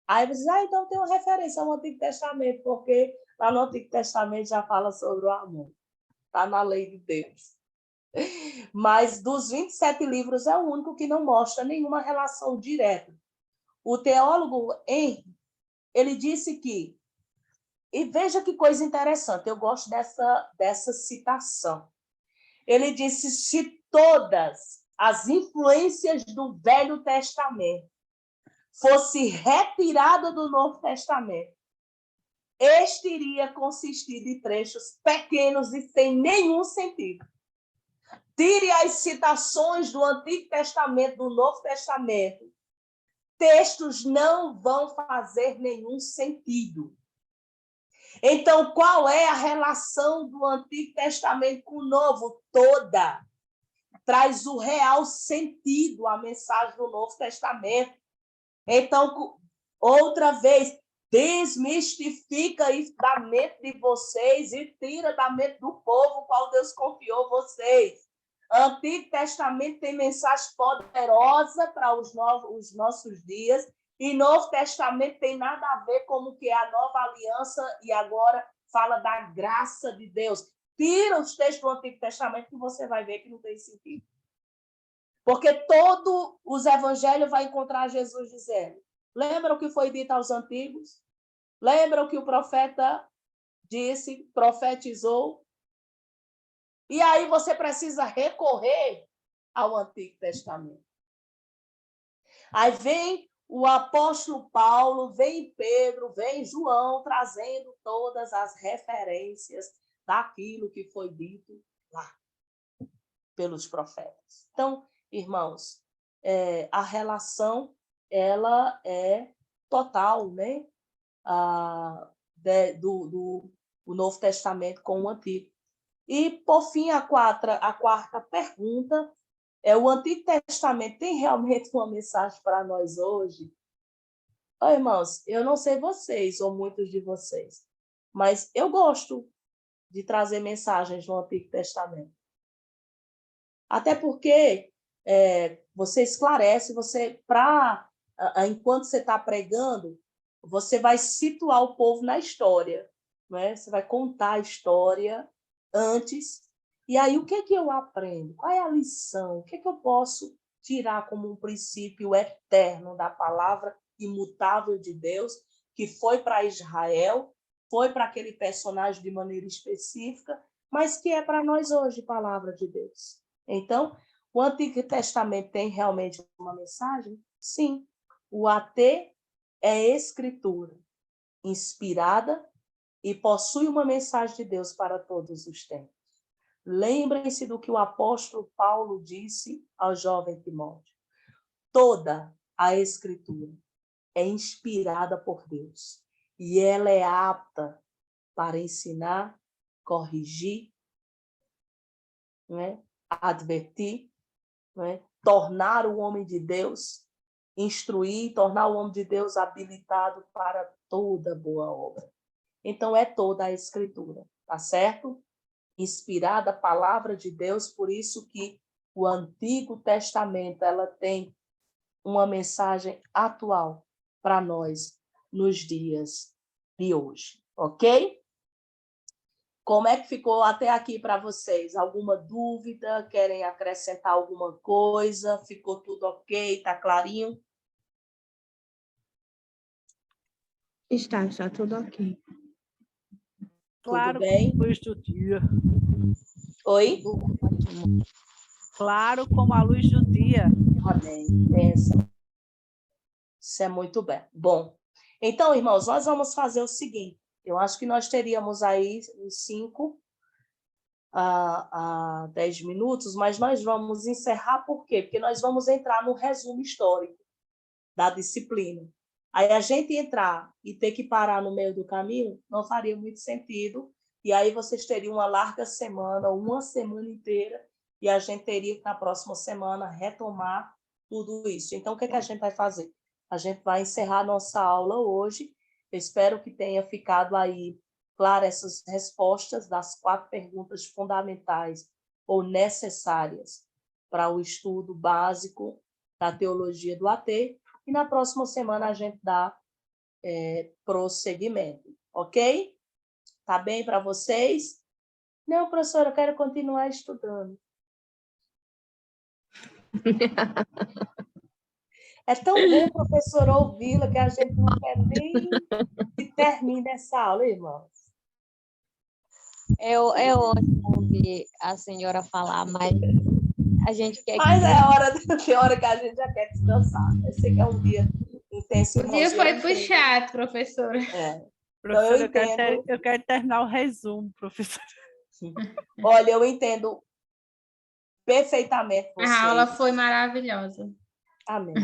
Aí você diz, então tem uma referência ao Antigo Testamento, porque lá no Antigo Testamento já fala sobre o amor. Está na lei de Deus. Mas dos 27 livros é o único que não mostra nenhuma relação direta. O teólogo Henry, ele disse que, e veja que coisa interessante, eu gosto dessa citação. Ele disse, se todas as influências do Velho Testamento fosse retirada do Novo Testamento, este iria consistir de trechos pequenos e sem nenhum sentido. Tire as citações do Antigo Testamento, do Novo Testamento, textos não vão fazer nenhum sentido. Então, qual é a relação do Antigo Testamento com o Novo? Toda. Traz o real sentido à mensagem do Novo Testamento. Então, outra vez, desmistifica isso da mente de vocês e tira da mente do povo qual Deus confiou vocês. Antigo Testamento tem mensagem poderosa para os nossos dias, e Novo Testamento tem nada a ver com o que é a nova aliança, e agora fala da graça de Deus. Tira os textos do Antigo Testamento que você vai ver que não tem sentido. Porque todos os evangelhos vai encontrar Jesus dizendo, lembra o que foi dito aos antigos? Lembra o que o profeta disse, profetizou? E aí você precisa recorrer ao Antigo Testamento. Aí vem o apóstolo Paulo, vem Pedro, vem João, trazendo todas as referências daquilo que foi dito lá pelos profetas. Então, irmãos, a relação ela é total, né? Do Novo Testamento com o Antigo. E, por fim, a quarta pergunta é: o Antigo Testamento tem realmente uma mensagem para nós hoje? Oh, irmãos, eu não sei vocês, ou muitos de vocês, mas eu gosto de trazer mensagens no Antigo Testamento. Até porque você esclarece, enquanto você está pregando, você vai situar o povo na história, né? Você vai contar a história antes. E aí, o que eu aprendo? Qual é a lição? O que eu posso tirar como um princípio eterno da palavra imutável de Deus, que foi para Israel, foi para aquele personagem de maneira específica, mas que é para nós hoje, palavra de Deus. Então, o Antigo Testamento tem realmente uma mensagem? Sim. O AT é escritura, inspirada e possui uma mensagem de Deus para todos os tempos. Lembrem-se do que o apóstolo Paulo disse ao jovem Timóteo. Toda a escritura é inspirada por Deus e ela é apta para ensinar, corrigir, né? Advertir, né? Tornar o homem de Deus, instruir, tornar o homem de Deus habilitado para toda boa obra. Então, é toda a escritura, tá certo? Inspirada a palavra de Deus, por isso que o Antigo Testamento ela tem uma mensagem atual para nós nos dias de hoje, ok? Como é que ficou até aqui para vocês? Alguma dúvida? Querem acrescentar alguma coisa? Ficou tudo ok? Está clarinho? Está tudo ok. Claro, bem? como a luz do dia. Oi? Claro como a luz do dia. Amém. Pensa. Isso é muito bem. Bom, então, irmãos, nós vamos fazer o seguinte. Eu acho que nós teríamos aí uns 5 a 10 minutos, mas nós vamos encerrar por quê? Porque nós vamos entrar no resumo histórico da disciplina. Aí a gente entrar e ter que parar no meio do caminho não faria muito sentido, e aí vocês teriam uma larga semana, uma semana inteira, e a gente teria que, na próxima semana, retomar tudo isso. Então, o que a gente vai fazer? A gente vai encerrar nossa aula hoje. Eu espero que tenha ficado aí claro essas respostas das 4 perguntas fundamentais ou necessárias para o estudo básico da teologia do AT, e na próxima semana a gente dá prosseguimento, ok? Tá bem para vocês? Não, professora, eu quero continuar estudando. É tão bom, professora, ouvi-la, que a gente não quer nem que termine essa aula, irmãos. É ótimo ouvir a senhora falar, mas a gente quer Mas que... tem hora que a gente já quer descansar. Eu sei que é um dia intenso. O dia foi puxado, professora. Professora, então, eu quero terminar o resumo, professora. Olha, eu entendo perfeitamente vocês. A aula foi maravilhosa. Amém.